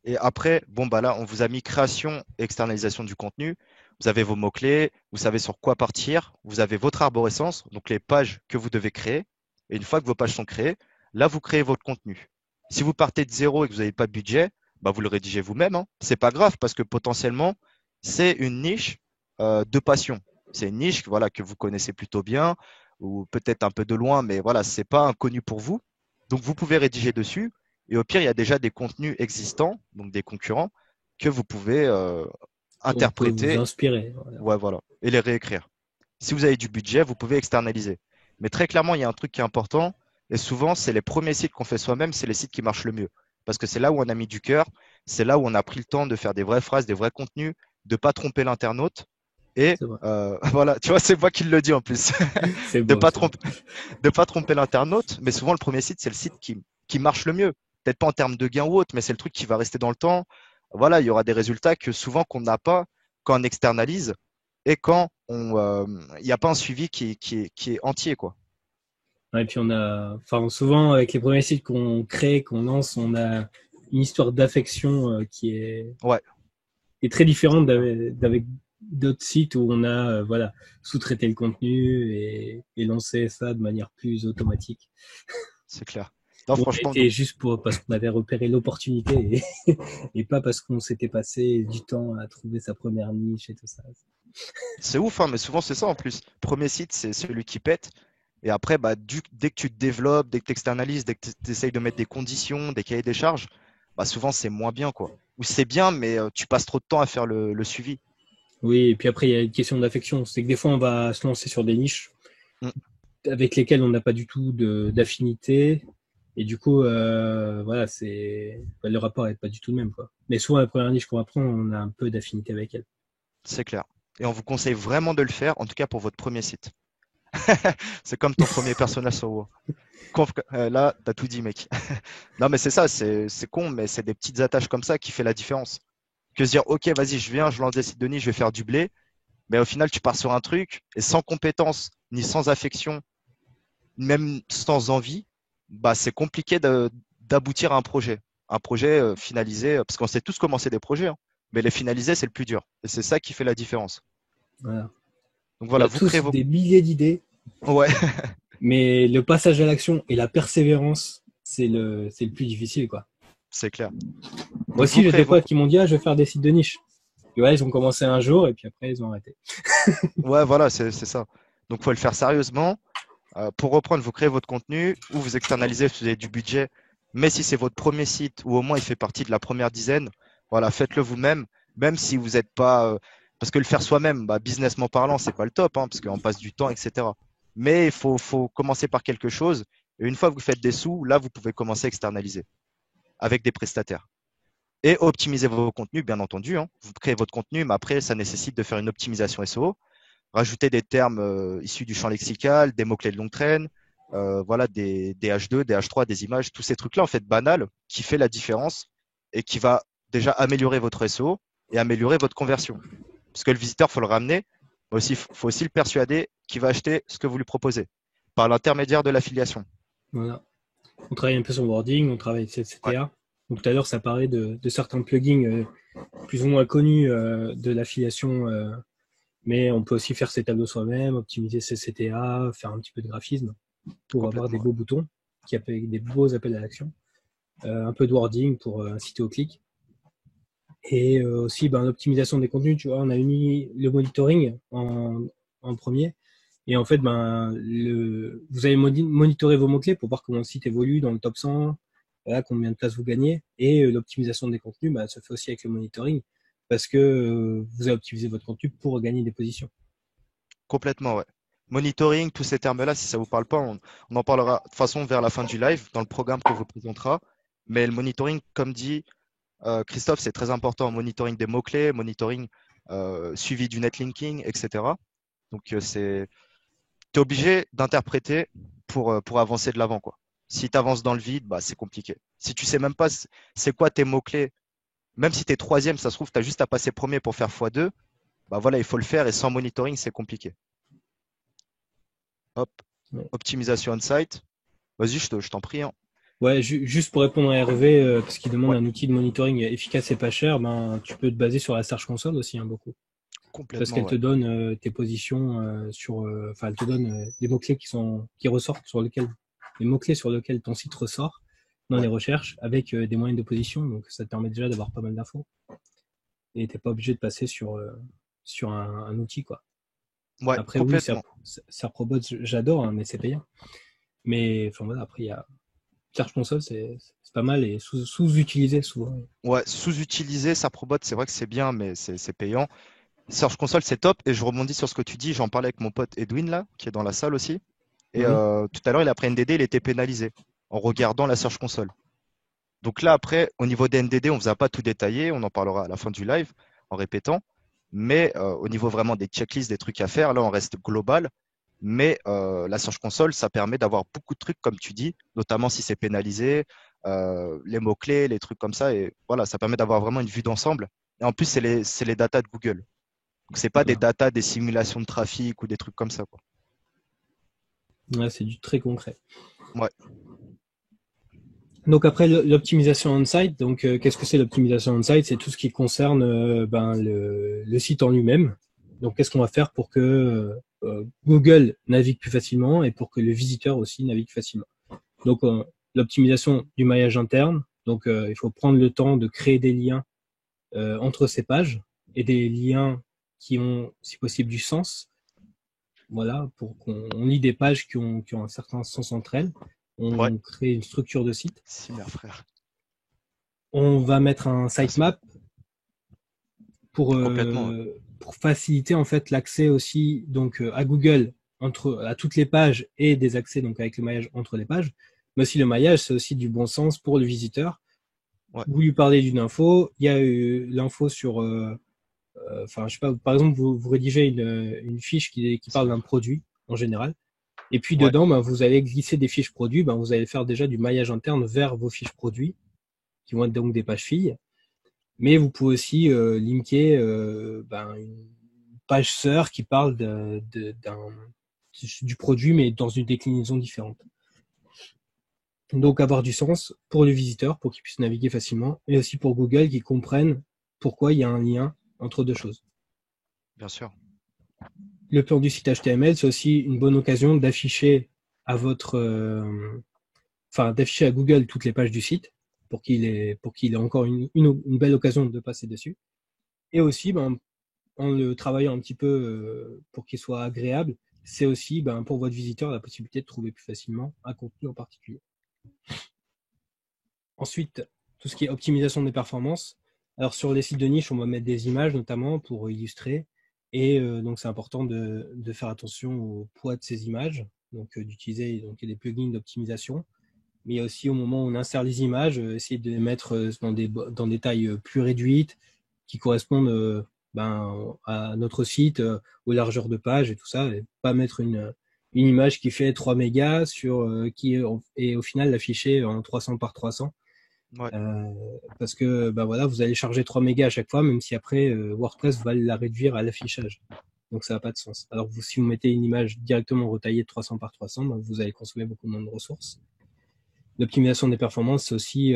Et après, bon, bah là, on vous a mis création et externalisation du contenu. Vous avez vos mots-clés, vous savez sur quoi partir, vous avez votre arborescence, donc les pages que vous devez créer. Et une fois que vos pages sont créées, là, vous créez votre contenu. Si vous partez de zéro et que vous n'avez pas de budget, bah, vous le rédigez vous-même, hein. C'est pas grave parce que potentiellement, c'est une niche de passion. C'est une niche voilà, que vous connaissez plutôt bien ou peut-être un peu de loin, mais voilà, c'est pas inconnu pour vous. Donc, vous pouvez rédiger dessus. Et au pire, il y a déjà des contenus existants, donc des concurrents, que vous pouvez on peut vous interpréter, inspirer. Voilà. ouais, voilà, et les réécrire. Si vous avez du budget, vous pouvez externaliser. Mais très clairement, il y a un truc qui est important, et souvent, c'est les premiers sites qu'on fait soi-même, c'est les sites qui marchent le mieux. Parce que c'est là où on a mis du cœur, c'est là où on a pris le temps de faire des vraies phrases, des vrais contenus, de ne pas tromper l'internaute. Et C'est vrai. voilà, tu vois, c'est moi qui le dis en plus, C'est de beau, pas c'est beau. tromper, de pas tromper l'internaute. Mais souvent, le premier site, c'est le site qui marche le mieux. Peut-être pas en termes de gain ou autre, mais c'est le truc qui va rester dans le temps. Voilà, il y aura des résultats que souvent qu'on n'a pas quand on externalise et quand il n'y a pas un suivi qui est entier, quoi. Ouais, et puis enfin, souvent avec les premiers sites qu'on crée, qu'on lance, on a une histoire d'affection Ouais, est très différente d'avec d'autres sites où on a, voilà, sous-traité le contenu et lancé ça de manière plus automatique. c'est clair. Non, On a franchement, été donc, juste parce qu'on avait repéré l'opportunité et pas parce qu'on s'était passé du temps à trouver sa première niche et tout ça. c'est ouf, hein, mais souvent c'est ça en plus. Premier site, c'est celui qui pète. Et après, bah, dès que tu te développes, dès que tu externalises, dès que tu essayes de mettre des conditions, des cahiers des charges, bah, souvent c'est moins bien, quoi. Ou c'est bien, mais tu passes trop de temps à faire le suivi. Oui, et puis après, il y a une question d'affection. C'est que des fois, on va se lancer sur des niches Mm, avec lesquelles on n'a pas du tout d'affinité. Et du coup, voilà, le rapport n'est pas du tout le même, quoi. Mais souvent, la première niche qu'on va prendre, on a un peu d'affinité avec elle. c'est clair. Et on vous conseille vraiment de le faire, en tout cas pour votre premier site. C'est comme ton premier personnage sur WoW. Là, t'as tout dit, mec. Non, mais c'est ça, c'est con, mais c'est des petites attaches comme ça qui fait la différence. Que se dire, ok, vas-y, je viens, je lance des sites de niche, je vais faire du blé. Mais au final, tu pars sur un truc et sans compétence, ni sans affection, même sans envie, bah, c'est compliqué d'aboutir à un projet. Un projet finalisé, parce qu'on sait tous commencer des projets, hein, mais les finaliser, c'est le plus dur. Et c'est ça qui fait la différence. Voilà. Donc On voilà, a vous tous créez vos. des milliers d'idées, Ouais, mais le passage à l'action et la persévérance, c'est le plus difficile, quoi. c'est clair. Moi Donc vous aussi, j'ai créez des vos. potes qui m'ont dit, ah, je vais faire des sites de niche. Et ouais, ils ont commencé un jour et puis après, ils ont arrêté. Ouais, voilà, c'est ça. Donc faut le faire sérieusement. Pour reprendre, vous créez votre contenu ou vous externalisez si vous avez du budget. Mais si c'est votre premier site ou au moins il fait partie de la première dizaine, voilà, faites-le vous-même, même si vous n'êtes pas. Parce que le faire soi-même, bah, businessment parlant, c'est pas le top, hein, parce qu'on passe du temps, etc. Mais faut commencer par quelque chose. Et une fois que vous faites des sous, là, vous pouvez commencer à externaliser avec des prestataires. Et optimiser vos contenus, bien entendu, hein. Vous créez votre contenu, mais après, ça nécessite de faire une optimisation SEO, rajouter des termes issus du champ lexical, des mots-clés de longue traîne, voilà, des H2, des H3, des images, tous ces trucs-là, en fait, banals, qui fait la différence et qui va déjà améliorer votre SEO et améliorer votre conversion. Parce que le visiteur, il faut le ramener, mais aussi, faut aussi le persuader qu'il va acheter ce que vous lui proposez par l'intermédiaire de l'affiliation. Voilà. On travaille un peu sur le wording, on travaille sur Ouais, CTA. Donc tout à l'heure, ça parlait de certains plugins plus ou moins connus de l'affiliation, mais on peut aussi faire ses tableaux soi-même, optimiser ses CTA, faire un petit peu de graphisme pour avoir des complètement. beaux boutons, qui appellent des beaux appels à l'action, un peu de wording pour inciter au clic. Et aussi l'optimisation des contenus, tu vois, on a mis le monitoring en premier. Et en fait, vous allez monitorer vos mots-clés pour voir comment le site évolue dans le top 100, voilà, combien de places vous gagnez. Et l'optimisation des contenus, se fait aussi avec le monitoring parce que vous avez optimisé votre contenu pour gagner des positions. Complètement, ouais. Monitoring, tous ces termes-là, si ça vous parle pas, on en parlera de toute façon vers la fin du live, dans le programme qu'on vous présentera. Mais le monitoring, comme dit Christophe, c'est très important. Monitoring des mots-clés, monitoring suivi du netlinking, etc. Donc, tu es obligé d'interpréter pour avancer de l'avant, quoi. Si tu avances dans le vide, bah, c'est compliqué. Si tu sais même pas c'est quoi tes mots-clés, même si tu es troisième, ça se trouve, tu as juste à passer premier pour faire x2, bah voilà, il faut le faire et sans monitoring, c'est compliqué. Hop, Ouais. optimisation on-site. Vas-y, je t'en prie, hein. Ouais, juste pour répondre à Hervé, parce qu'il demande Ouais, un outil de monitoring efficace et pas cher, tu peux te baser sur la Search Console aussi, hein, beaucoup. Parce complètement, qu'elle te ouais. donne tes positions elle te donne des mots-clés qui ressortent les mots-clés sur lesquels ton site ressort dans Ouais, les recherches avec des moyennes de position. Donc ça te permet déjà d'avoir pas mal d'infos. Et t'es pas obligé de passer sur un outil, quoi. ouais, Après, oui, complètement. Serprobot, j'adore, hein, mais c'est payant. Mais enfin voilà, après il y a Search Console, c'est pas mal et sous-utilisé souvent. Ouais, sous-utiliser Saprobot, c'est vrai que c'est bien, mais c'est payant. Search Console, c'est top. Et je rebondis sur ce que tu dis. J'en parlais avec mon pote Edwin, là, qui est dans la salle aussi. Et Mhm. tout à l'heure, il a pris NDD, il était pénalisé en regardant la Search Console. Donc là, après, au niveau des NDD, on ne vous a pas tout détaillé. On en parlera à la fin du live en répétant. Mais au niveau vraiment des checklists, des trucs à faire, là, on reste global. Mais la Search Console, ça permet d'avoir beaucoup de trucs, comme tu dis, notamment si c'est pénalisé, les mots-clés, les trucs comme ça. Et voilà, ça permet d'avoir vraiment une vue d'ensemble. Et en plus, c'est les datas de Google. Donc, c'est pas des Voilà. datas, des simulations de trafic ou des trucs comme ça, quoi. Ouais, c'est du très concret. Ouais, Donc après l'optimisation on-site, donc qu'est-ce que c'est l'optimisation on-site? C'est tout ce qui concerne le site en lui-même. Donc qu'est-ce qu'on va faire pour que Google navigue plus facilement et pour que le visiteur aussi navigue facilement. Donc l'optimisation du maillage interne. Donc il faut prendre le temps de créer des liens entre ces pages et des liens qui ont, si possible, du sens. Voilà, pour qu'on lit des pages qui ont un certain sens entre elles. ouais. On crée une structure de site. Si, mes frère. On va mettre un Ah, c'est bon. sitemap Complètement, ouais. pour faciliter en fait l'accès aussi donc à Google à toutes les pages et des accès donc avec le maillage entre les pages. Mais aussi le maillage, c'est aussi du bon sens pour le visiteur. Ouais, Vous lui parlez d'une info, il y a l'info sur enfin je sais pas, par exemple vous rédigez une fiche qui c'est parle bon. d'un produit en général. Et puis Ouais, dedans, vous allez glisser des fiches produits, vous allez faire déjà du maillage interne vers vos fiches produits, qui vont être donc des pages filles. Mais vous pouvez aussi linker une page sœur qui parle du produit, mais dans une déclinaison différente. Donc avoir du sens pour le visiteur, pour qu'il puisse naviguer facilement, et aussi pour Google qui comprenne pourquoi il y a un lien entre deux choses. bien sûr. le plan du site HTML, c'est aussi une bonne occasion d'afficher à d'afficher à Google toutes les pages du site pour qu'il ait encore une belle occasion de passer dessus. Et aussi, en le travaillant un petit peu pour qu'il soit agréable, c'est aussi pour votre visiteur la possibilité de trouver plus facilement un contenu en particulier. Ensuite, tout ce qui est optimisation des performances. Alors sur les sites de niche, on va mettre des images notamment pour illustrer. Et donc c'est important de faire attention au poids de ces images, donc d'utiliser des plugins d'optimisation. Mais aussi au moment où on insère les images, essayer de les mettre dans des tailles plus réduites qui correspondent à notre site, aux largeurs de page et tout ça, et pas mettre une image qui fait 3 mégas et au final l'afficher en 300 par 300. Ouais. Parce que vous allez charger 3 mégas à chaque fois, même si après WordPress va la réduire à l'affichage. Donc ça n'a pas de sens. Alors si vous mettez une image directement retaillée de 300 par 300, vous allez consommer beaucoup moins de ressources. L'optimisation des performances, c'est aussi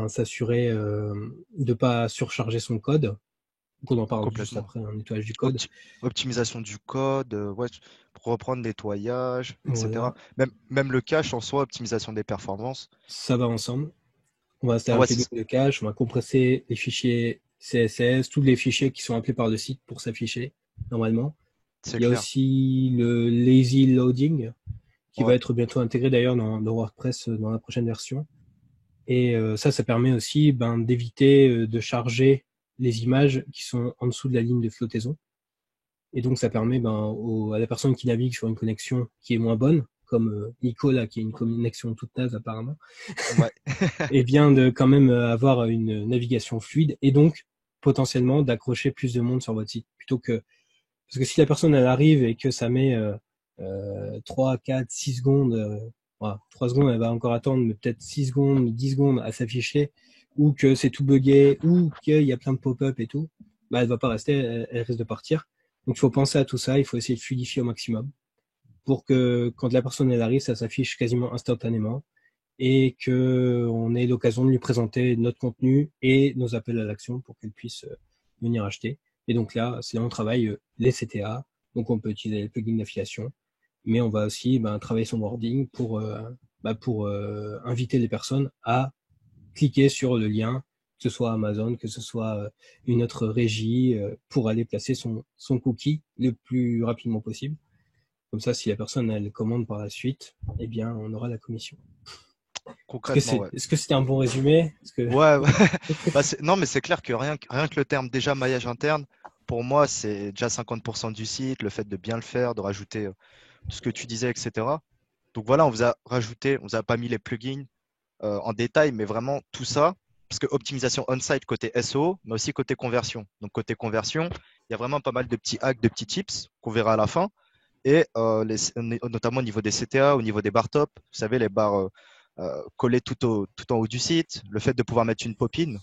s'assurer de ne pas surcharger son code. Donc on en parle juste après, un nettoyage du code. Optimisation du code, pour reprendre nettoyage, etc. Voilà. Même le cache en soi, optimisation des performances. Ça va ensemble. On va installer un plugin de cache, on va compresser les fichiers CSS, tous les fichiers qui sont appelés par le site pour s'afficher normalement. Il y a aussi le lazy loading qui va être bientôt intégré d'ailleurs dans WordPress dans la prochaine version. Et ça permet aussi d'éviter de charger les images qui sont en dessous de la ligne de flottaison. Et donc ça permet à la personne qui navigue sur une connexion qui est moins bonne, comme Nico là qui a une connexion toute naze apparemment, ouais. et bien de quand même avoir une navigation fluide et donc potentiellement d'accrocher plus de monde sur votre site plutôt que parce que si la personne elle arrive et que ça met 3, 4, 6 secondes, 3 secondes elle va encore attendre, mais peut-être 6 secondes, 10 secondes à s'afficher, ou que c'est tout buggé, ou qu'il y a plein de pop-up et tout, elle va pas rester, elle risque de partir. Donc il faut penser à tout ça, il faut essayer de fluidifier au maximum pour que quand la personne elle arrive, ça s'affiche quasiment instantanément et que on ait l'occasion de lui présenter notre contenu et nos appels à l'action pour qu'elle puisse venir acheter. Et donc là, c'est là on travaille les CTA, donc on peut utiliser les plugins d'affiliation, mais on va aussi travailler son wording pour inviter les personnes à cliquer sur le lien, que ce soit Amazon, que ce soit une autre régie, pour aller placer son cookie le plus rapidement possible. Comme ça, si la personne elle commande par la suite, eh bien, on aura la commission. Concrètement, est-ce que c'était un bon résumé? Ouais. Non, mais c'est clair que rien que le terme déjà maillage interne, pour moi, c'est déjà 50% du site, le fait de bien le faire, de rajouter tout ce que tu disais, etc. Donc voilà, on vous a pas mis les plugins en détail, mais vraiment tout ça, parce que optimisation on-site côté SEO, mais aussi côté conversion. Donc côté conversion, il y a vraiment pas mal de petits hacks, de petits tips qu'on verra à la fin, et notamment au niveau des CTA, au niveau des barres top, vous savez, les barres collées tout en haut du site, le fait de pouvoir mettre une pop-in,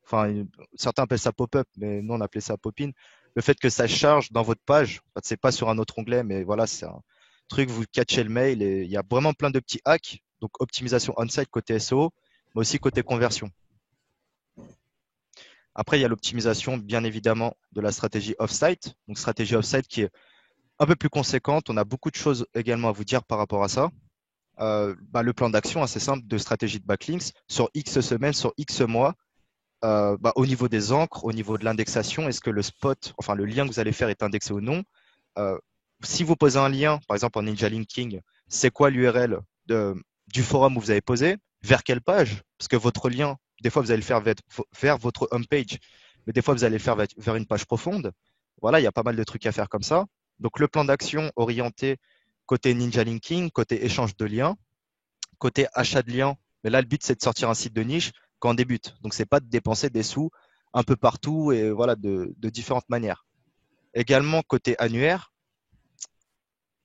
enfin certains appellent ça pop-up, mais nous on appelait ça pop-in, le fait que ça charge dans votre page, en fait, c'est pas sur un autre onglet, mais voilà, c'est un truc, vous catchez le mail, et il y a vraiment plein de petits hacks. Donc optimisation on-site côté SEO, mais aussi côté conversion. Après, il y a l'optimisation, bien évidemment, de la stratégie off-site. Donc stratégie off-site qui est un peu plus conséquente. On a beaucoup de choses également à vous dire par rapport à ça. Le plan d'action, assez simple, de stratégie de backlinks sur X semaines, sur X mois. Au niveau des encres, au niveau de l'indexation, est-ce que le spot, enfin le lien que vous allez faire est indexé ou non? Si vous posez un lien, par exemple en Ninja Linking, c'est quoi l'URL du forum où vous avez posé? Vers quelle page? Parce que votre lien, des fois, vous allez le faire vers votre homepage, mais des fois, vous allez le faire vers une page profonde. Voilà, il y a pas mal de trucs à faire comme ça. Donc, le plan d'action orienté côté Ninja Linking, côté échange de liens, côté achat de liens. Mais là, le but, c'est de sortir un site de niche quand on débute. Donc, c'est pas de dépenser des sous un peu partout et voilà, de différentes manières. Également, côté annuaire,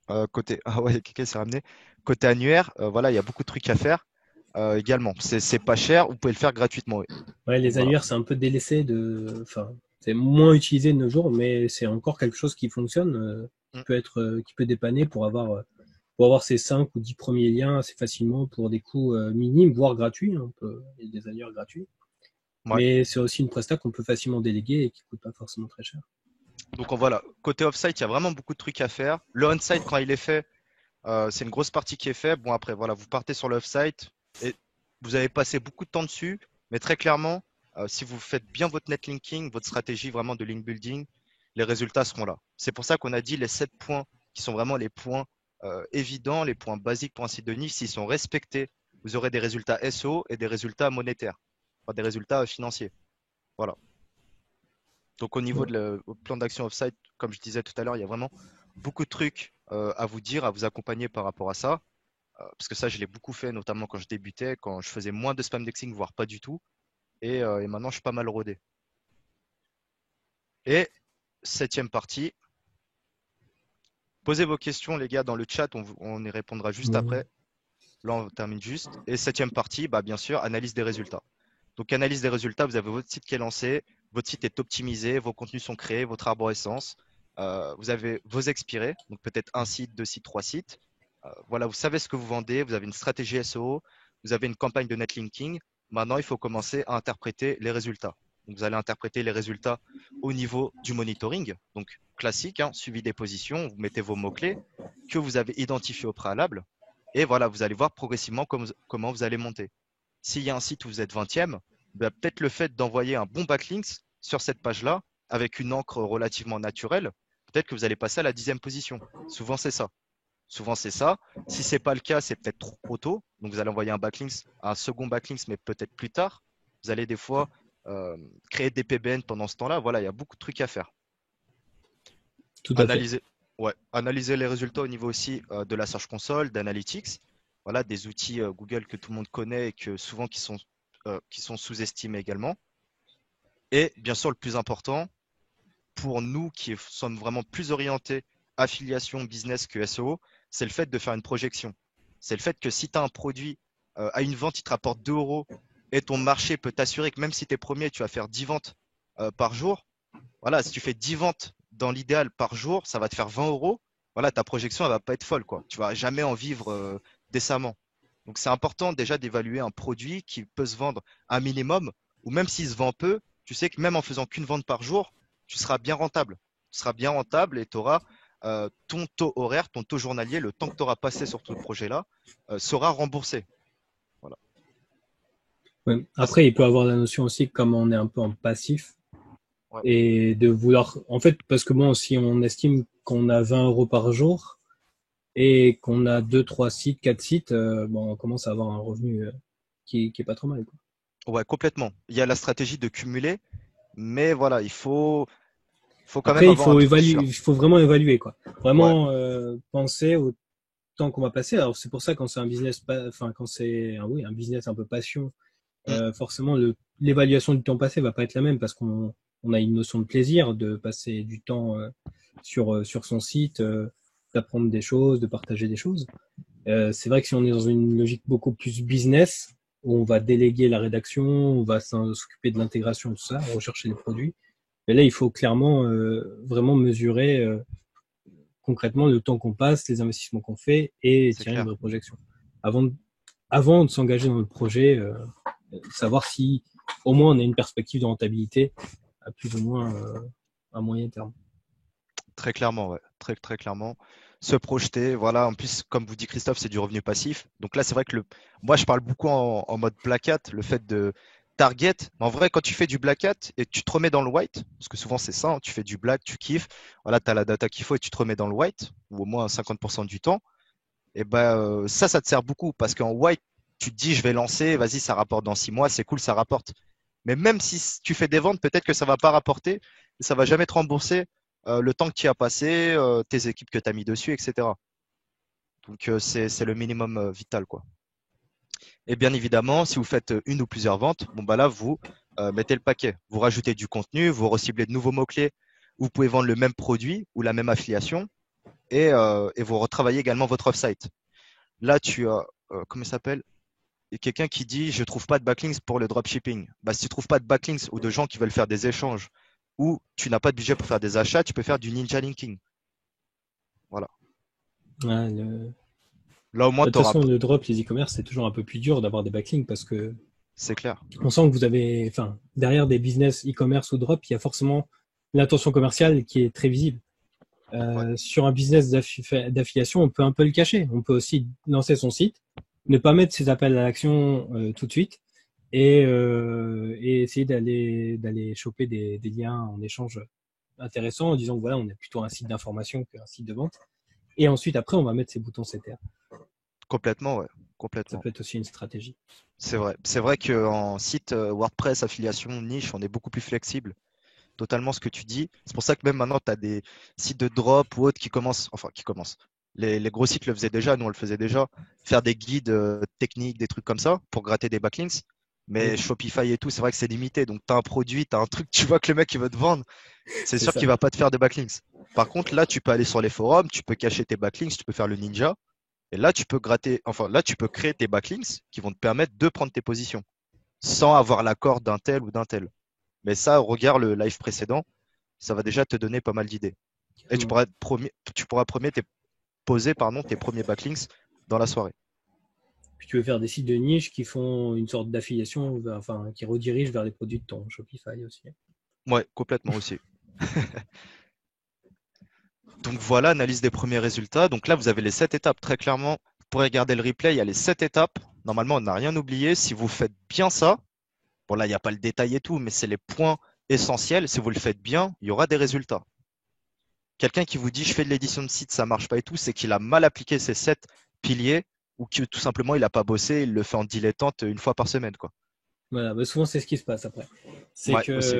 quelqu'un s'est ramené. Côté annuaire, voilà, il y a beaucoup de trucs à faire également. C'est pas cher, vous pouvez le faire gratuitement. Oui. Ouais, les annuaires, c'est un peu délaissé c'est moins utilisé de nos jours, mais c'est encore quelque chose qui fonctionne, qui peut dépanner pour avoir ces 5 ou 10 premiers liens assez facilement pour des coûts minimes, voire gratuits. Il y a des annuaires gratuits. Ouais. Mais c'est aussi une presta qu'on peut facilement déléguer et qui coûte pas forcément très cher. Donc voilà, côté off-site, il y a vraiment beaucoup de trucs à faire. Le on-site, quand il est fait, c'est une grosse partie qui est faite. Bon, après, voilà, vous partez sur le off-site et vous avez passé beaucoup de temps dessus, mais très clairement, si vous faites bien votre netlinking, votre stratégie vraiment de link building, les résultats seront là. C'est pour ça qu'on a dit les 7 points qui sont vraiment les points évidents, les points basiques pour un site de niche. S'ils sont respectés, vous aurez des résultats SEO et des résultats monétaires, enfin, des résultats financiers. Voilà. Donc au niveau au plan d'action off-site, comme je disais tout à l'heure, il y a vraiment beaucoup de trucs à vous dire, à vous accompagner par rapport à ça. Parce que ça, je l'ai beaucoup fait, notamment quand je débutais, quand je faisais moins de spam dexing, voire pas du tout. Et maintenant, je suis pas mal rodé. Et 7e partie, posez vos questions, les gars, dans le chat, on y répondra juste après. Là, on termine juste. Et 7e partie, bah, bien sûr, analyse des résultats. Donc, analyse des résultats, vous avez votre site qui est lancé, votre site est optimisé, vos contenus sont créés, votre arborescence. Vous avez vos expirés, donc peut-être un site, 2 sites, 3 sites. Voilà, vous savez ce que vous vendez, vous avez une stratégie SEO, vous avez une campagne de netlinking. Maintenant, il faut commencer à interpréter les résultats. Donc, vous allez interpréter les résultats au niveau du monitoring, donc classique, hein, suivi des positions, vous mettez vos mots-clés que vous avez identifiés au préalable. Et voilà, vous allez voir progressivement comment vous allez monter. S'il y a un site où vous êtes 20e, bah, peut-être le fait d'envoyer un bon backlink sur cette page-là, avec une encre relativement naturelle, peut-être que vous allez passer à la 10e position. Souvent, c'est ça. Souvent, c'est ça. Si ce n'est pas le cas, c'est peut-être trop tôt. Donc, vous allez envoyer un second backlink, mais peut-être plus tard. Vous allez des fois créer des PBN pendant ce temps-là. Voilà, il y a beaucoup de trucs à faire. Tout à fait. Analyser les résultats au niveau aussi de la Search Console, d'Analytics. Voilà, des outils Google que tout le monde connaît et que souvent qui sont sous-estimés également. Et bien sûr, le plus important, pour nous qui sommes vraiment plus orientés affiliation, business que SEO, c'est le fait de faire une projection. C'est le fait que si tu as un produit à une vente, il te rapporte 2 euros et ton marché peut t'assurer que même si tu es premier, tu vas faire 10 ventes par jour. Voilà, si tu fais 10 ventes dans l'idéal par jour, ça va te faire 20 euros. Voilà, ta projection, elle va pas être folle, quoi. Tu vas jamais en vivre décemment. Donc, c'est important déjà d'évaluer un produit qui peut se vendre un minimum, ou même s'il se vend peu, tu sais que même en faisant qu'une vente par jour, tu seras bien rentable. Tu seras bien rentable et tu auras ton taux horaire, ton taux journalier, le temps que tu auras passé sur ce projet-là, sera remboursé. Voilà. Ouais. Après, il peut avoir la notion aussi, comme on est un peu en passif, Ouais. et de vouloir, en fait, parce que bon, si on estime qu'on a 20 euros par jour et qu'on a 2, 3 sites, 4 sites, bon, on commence à avoir un revenu qui est pas trop mal, quoi. Ouais, complètement. Il y a la stratégie de cumuler, mais voilà, il faut quand même Après, avoir un truc sûr. il faut vraiment évaluer, quoi. Ouais. Vraiment penser au temps qu'on va passer. Alors c'est pour ça quand c'est un business, enfin quand c'est un business un peu passion, forcément l'évaluation du temps passé va pas être la même parce qu'on a une notion de plaisir de passer du temps sur son site, d'apprendre des choses, de partager des choses. C'est vrai que si on est dans une logique beaucoup plus business, où on va déléguer la rédaction, on va s'occuper de l'intégration, tout ça, rechercher les produits. Mais là, il faut clairement vraiment mesurer concrètement le temps qu'on passe, les investissements qu'on fait et C'est tirer une clair. vraie projection. Avant de s'engager dans le projet, savoir si au moins on a une perspective de rentabilité à plus ou moins à moyen terme. Très clairement, ouais. Très, très clairement. Se projeter, voilà. En plus, comme vous dit Christophe, c'est du revenu passif. Donc là, c'est vrai que moi, je parle beaucoup en mode black hat, le fait de target. En vrai, quand tu fais du black hat et que tu te remets dans le white, parce que souvent c'est ça, hein, tu fais du black, tu kiffes, voilà, tu as la data qu'il faut et tu te remets dans le white, ou au moins 50% du temps, et ben ça te sert beaucoup parce qu'en white, tu te dis, je vais lancer, vas-y, ça rapporte dans 6 mois, c'est cool, ça rapporte. Mais même si tu fais des ventes, peut-être que ça va pas rapporter, ça va jamais te rembourser le temps que tu y as passé, tes équipes que tu as mis dessus, etc. Donc c'est le minimum vital, quoi. Et bien évidemment, si vous faites une ou plusieurs ventes, bon bah là vous mettez le paquet. Vous rajoutez du contenu, vous reciblez de nouveaux mots-clés. Vous pouvez vendre le même produit ou la même affiliation et vous retravaillez également votre off-site. Là, tu as comment ça s'appelle? Et quelqu'un qui dit je trouve pas de backlinks pour le dropshipping. Bah, si tu trouves pas de backlinks ou de gens qui veulent faire des échanges ou tu n'as pas de budget pour faire des achats, tu peux faire du ninja linking. Voilà. Ouais, Là au moins de toute tu auras. façon, le drop, les e-commerce, c'est toujours un peu plus dur d'avoir des backlinks parce que C'est clair. on sent que vous avez, enfin, derrière des business e-commerce ou drop, il y a forcément l'intention commerciale qui est très visible. Sur un business d'affiliation, on peut un peu le cacher. On peut aussi lancer son site, ne pas mettre ses appels à l'action tout de suite et essayer d'aller choper des liens en échange intéressants en disant que voilà, on est plutôt un site d'information qu'un site de vente. Et ensuite, après, on va mettre ses boutons CTR. Complètement, ouais. Ça Complètement. peut être aussi une stratégie. C'est vrai. C'est vrai qu'en site WordPress, affiliation, niche, on est beaucoup plus flexible. Totalement ce que tu dis. C'est pour ça que même maintenant, tu as des sites de drop ou autres qui commencent. Enfin, qui commencent. Les gros sites le faisaient déjà, nous on le faisait déjà. Faire des guides techniques, des trucs comme ça pour gratter des backlinks. Mais Shopify et tout, c'est vrai que c'est limité. Donc, tu as un produit, tu as un truc, tu vois que le mec il veut te vendre. C'est sûr ça. qu'il va pas te faire de backlinks. Par contre, là, tu peux aller sur les forums, tu peux cacher tes backlinks, tu peux faire le ninja. Et là, tu peux là, tu peux créer tes backlinks qui vont te permettre de prendre tes positions sans avoir l'accord d'un tel ou d'un tel. Mais ça, regarde le live précédent, ça va déjà te donner pas mal d'idées. Et tu pourras poser tes premiers backlinks dans la soirée. Puis tu veux faire des sites de niche qui font une sorte d'affiliation, enfin, qui redirigent vers les produits de ton Shopify aussi. Ouais, complètement aussi. Donc voilà, analyse des premiers résultats. Donc là, vous avez les 7 étapes très clairement. Vous pourrez regarder le replay, il y a les 7 étapes. Normalement, on n'a rien oublié. Si vous faites bien ça, bon là, il n'y a pas le détail et tout, mais c'est les points essentiels. Si vous le faites bien, il y aura des résultats. Quelqu'un qui vous dit je fais de l'édition de site, ça marche pas et tout, c'est qu'il a mal appliqué ces 7 piliers ou que tout simplement il n'a pas bossé, il le fait en dilettante une fois par semaine, quoi. Voilà, bah souvent c'est ce qui se passe après. C'est Ouais, que aussi.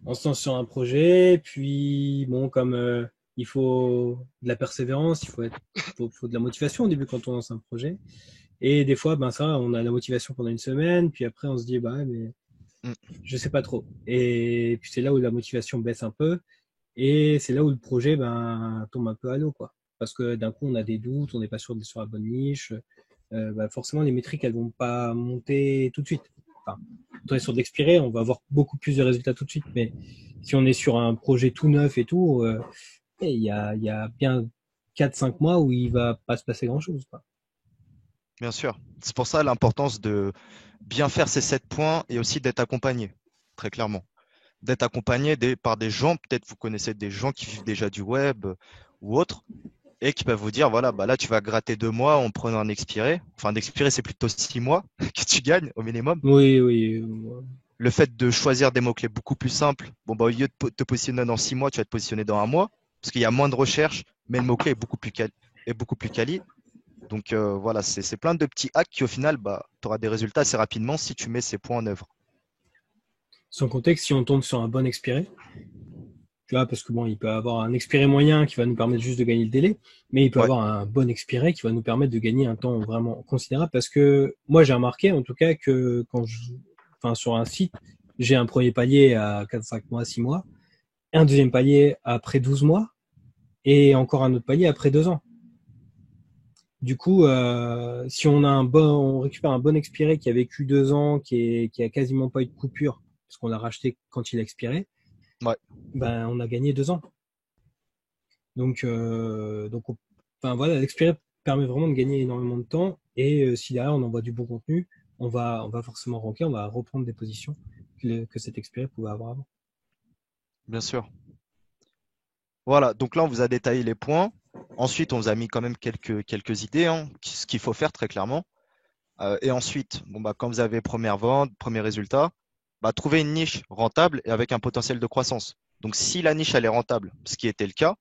on se lance sur un projet, puis bon, comme il faut de la persévérance, faut de la motivation au début quand on lance un projet. Et des fois, ben ça, on a la motivation pendant une semaine, puis après on se dit bah mais je sais pas trop. Et puis c'est là où la motivation baisse un peu, et c'est là où le projet ben tombe un peu à l'eau, quoi. Parce que d'un coup on a des doutes, on n'est pas sûr d'être sur la bonne niche. Bah forcément les métriques elles vont pas monter tout de suite. Enfin, quand on est sur de l'expiré, on va avoir beaucoup plus de résultats tout de suite. Mais si on est sur un projet tout neuf et tout, il y a bien 4-5 mois où il va pas se passer grand-chose, quoi. Bien sûr. C'est pour ça l'importance de bien faire ces 7 points et aussi d'être accompagné, très clairement. D'être accompagné par des gens, peut-être vous connaissez des gens qui vivent déjà du web ou autres, et qui peuvent vous dire, voilà, bah là, tu vas gratter 2 mois en prenant un expiré. Enfin, un expiré, c'est plutôt 6 mois que tu gagnes au minimum. Oui, oui. Le fait de choisir des mots-clés beaucoup plus simples, bon, bah, au lieu de te positionner dans 6 mois, tu vas te positionner dans 1 mois, parce qu'il y a moins de recherche, mais le mot-clé est beaucoup plus quali. Donc voilà, c'est plein de petits hacks qui au final, bah, tu auras des résultats assez rapidement si tu mets ces points en œuvre. Sans contexte, si on tombe sur un bon expiré, tu vois, parce que bon, il peut avoir un expiré moyen qui va nous permettre juste de gagner le délai, mais il peut avoir un bon expiré qui va nous permettre de gagner un temps vraiment considérable. Parce que moi, j'ai remarqué en tout cas que sur un site, j'ai un premier palier à 4, 5 mois, 6 mois, un deuxième palier après 12 mois, et encore un autre palier après 2 ans. Du coup, si on récupère un bon expiré qui a vécu 2 ans, qui a quasiment pas eu de coupure, parce qu'on l'a racheté quand il a expiré, ben on a gagné 2 ans. Donc voilà, l'expiré permet vraiment de gagner énormément de temps. Et si derrière on envoie du bon contenu, on va forcément ranker, on va reprendre des positions que cet expiré pouvait avoir avant. Bien sûr. Voilà, donc là, on vous a détaillé les points. Ensuite, on vous a mis quand même quelques idées, hein, ce qu'il faut faire très clairement. Et ensuite, bon, bah, quand vous avez première vente, premier résultat, bah, trouvez une niche rentable et avec un potentiel de croissance. Donc, si la niche elle est rentable, ce qui était le cas,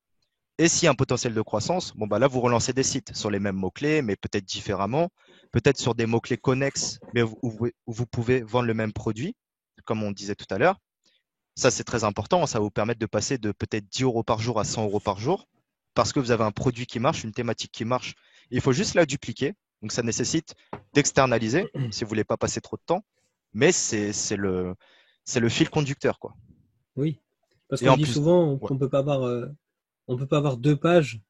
et s'il y a un potentiel de croissance, bon, bah, là, vous relancez des sites sur les mêmes mots-clés, mais peut-être différemment, peut-être sur des mots-clés connexes, mais où vous pouvez vendre le même produit, comme on disait tout à l'heure. Ça, c'est très important. Ça va vous permettre de passer de peut-être 10 euros par jour à 100 euros par jour parce que vous avez un produit qui marche, une thématique qui marche. Il faut juste la dupliquer. Donc, ça nécessite d'externaliser si vous ne voulez pas passer trop de temps. Mais c'est le fil conducteur, quoi. Oui, parce Et qu'on en dit plus, souvent ouais, qu'on peut pas avoir, on peut pas avoir 2 pages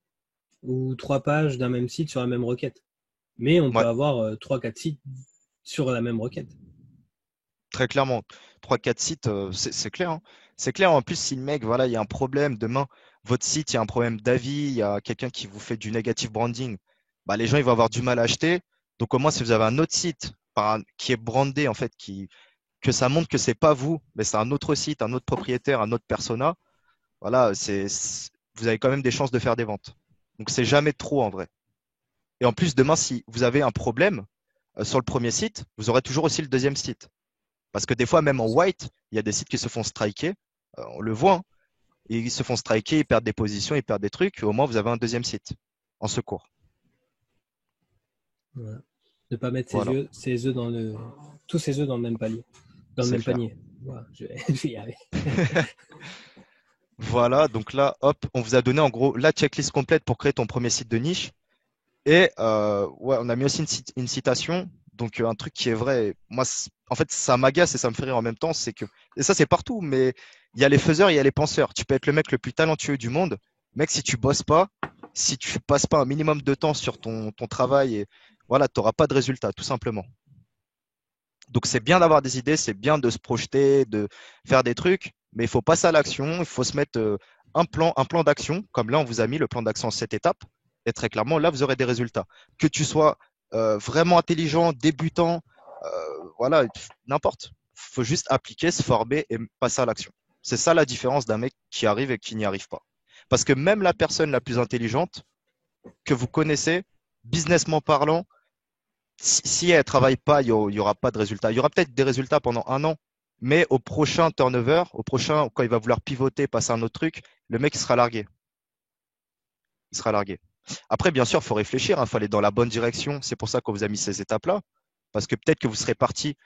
ou 3 pages d'un même site sur la même requête. Mais on peut ouais, avoir 3-4 sites sur la même requête. très clairement. 3-4 sites, c'est clair, hein. C'est clair. En plus, si le mec, voilà, il y a un problème, demain, votre site, il y a un problème d'avis, il y a quelqu'un qui vous fait du negative branding, bah, les gens, ils vont avoir du mal à acheter. Donc, au moins, si vous avez un autre site qui est brandé, en fait, que ça montre que c'est pas vous, mais c'est un autre site, un autre propriétaire, un autre persona, voilà, vous avez quand même des chances de faire des ventes. Donc, c'est jamais trop en vrai. Et en plus, demain, si vous avez un problème sur le premier site, vous aurez toujours aussi le deuxième site. Parce que des fois, même en white, il y a des sites qui se font striker. On le voit, hein. Ils se font striker, ils perdent des positions, ils perdent des trucs. Au moins, vous avez un deuxième site en secours. Voilà. Ne pas mettre Voilà, tous ses œufs dans le même panier. Dans le c'est même clair. panier. Voilà, je vais y arriver. Voilà, donc là, hop, on vous a donné en gros la checklist complète pour créer ton premier site de niche. Et ouais, on a mis aussi une citation, donc un truc qui est vrai. Moi, en fait, ça m'agace et ça me fait rire en même temps. C'est que, et ça, c'est partout, mais il y a les faiseurs, il y a les penseurs. Tu peux être le mec le plus talentueux du monde. Mec, si tu bosses pas, si tu passes pas un minimum de temps sur ton travail, et voilà, tu n'auras pas de résultat, tout simplement. Donc, c'est bien d'avoir des idées, c'est bien de se projeter, de faire des trucs, mais il faut passer à l'action, il faut se mettre un plan d'action, comme là, on vous a mis le plan d'action en 7 étapes. Et très clairement, là, vous aurez des résultats. Que tu sois vraiment intelligent, débutant, voilà, n'importe. Il faut juste appliquer, se former et passer à l'action. C'est ça la différence d'un mec qui arrive et qui n'y arrive pas. Parce que même la personne la plus intelligente que vous connaissez, businessment parlant, si elle ne travaille pas, il n'y aura pas de résultats. Il y aura peut-être des résultats pendant un an, mais au prochain turnover, au prochain, quand il va vouloir pivoter, passer à un autre truc, le mec il sera largué. Il sera largué. Après, bien sûr, il faut réfléchir, il faut aller dans la bonne direction. C'est pour ça qu'on vous a mis ces étapes-là. Parce que peut-être que vous serez parti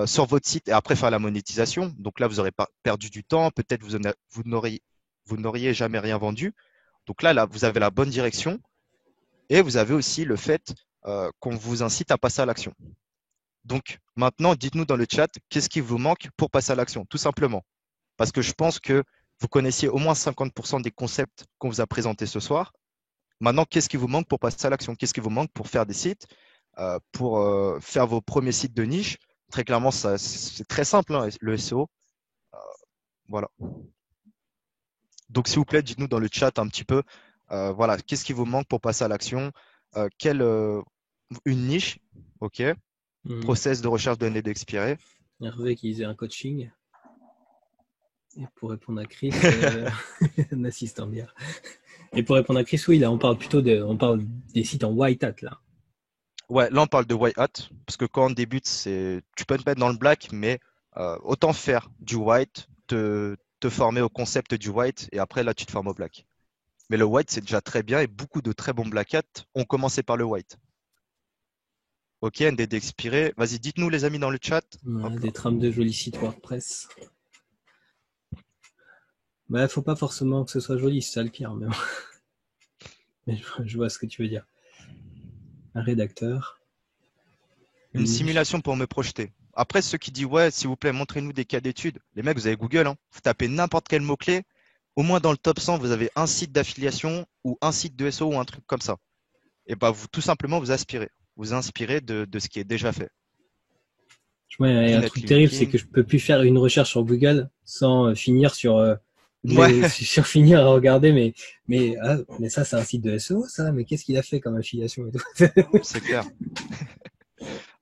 sur votre site et après faire la monétisation. Donc là, vous aurez perdu du temps. Peut-être vous n'auriez jamais rien vendu. Donc là, vous avez la bonne direction. Et vous avez aussi le fait qu'on vous incite à passer à l'action. Donc maintenant, dites-nous dans le chat, qu'est-ce qui vous manque pour passer à l'action, tout simplement. Parce que je pense que vous connaissiez au moins 50% des concepts qu'on vous a présentés ce soir. Maintenant, qu'est-ce qui vous manque pour passer à l'action? Qu'est-ce qui vous manque pour faire des sites, pour faire vos premiers sites de niche? Très clairement, c'est très simple, hein, le SEO. Voilà. Donc, s'il vous plaît, dites-nous dans le chat un petit peu, voilà, qu'est-ce qui vous manque pour passer à l'action? Une niche, ok. Process de recherche de données d'expirer. Hervé qui disait un coaching. Et pour répondre à Chris, un assistant bien. Et pour répondre à Chris, oui, là, on parle des sites en white hat, là. Ouais, là, on parle de white hat, parce que quand on débute, tu peux te mettre dans le black, mais autant faire du white, te former au concept du white, et après, là, tu te formes au black. Mais le white, c'est déjà très bien, et beaucoup de très bons black hat ont commencé par le white. Ok, NDD expiré. Vas-y, dites-nous, les amis, dans le chat. Ouais, des trames de jolis sites WordPress. Bah, faut pas forcément que ce soit joli, c'est ça le pire. Mais je vois ce que tu veux dire. Un rédacteur. Une simulation pour me projeter. Après, ceux qui disent, ouais, s'il vous plaît, montrez-nous des cas d'études. Les mecs, vous avez Google, hein. Vous tapez n'importe quel mot-clé. Au moins, dans le top 100, vous avez un site d'affiliation ou un site de SEO ou un truc comme ça. Et bah, tout simplement, vous aspirez. Vous inspirez de ce qui est déjà fait. Ouais, et un truc terrible, c'est que je peux plus faire une recherche sur Google sans finir sur finir à regarder, mais ça, c'est un site de SEO, ça, mais qu'est-ce qu'il a fait comme affiliation et tout. C'est clair.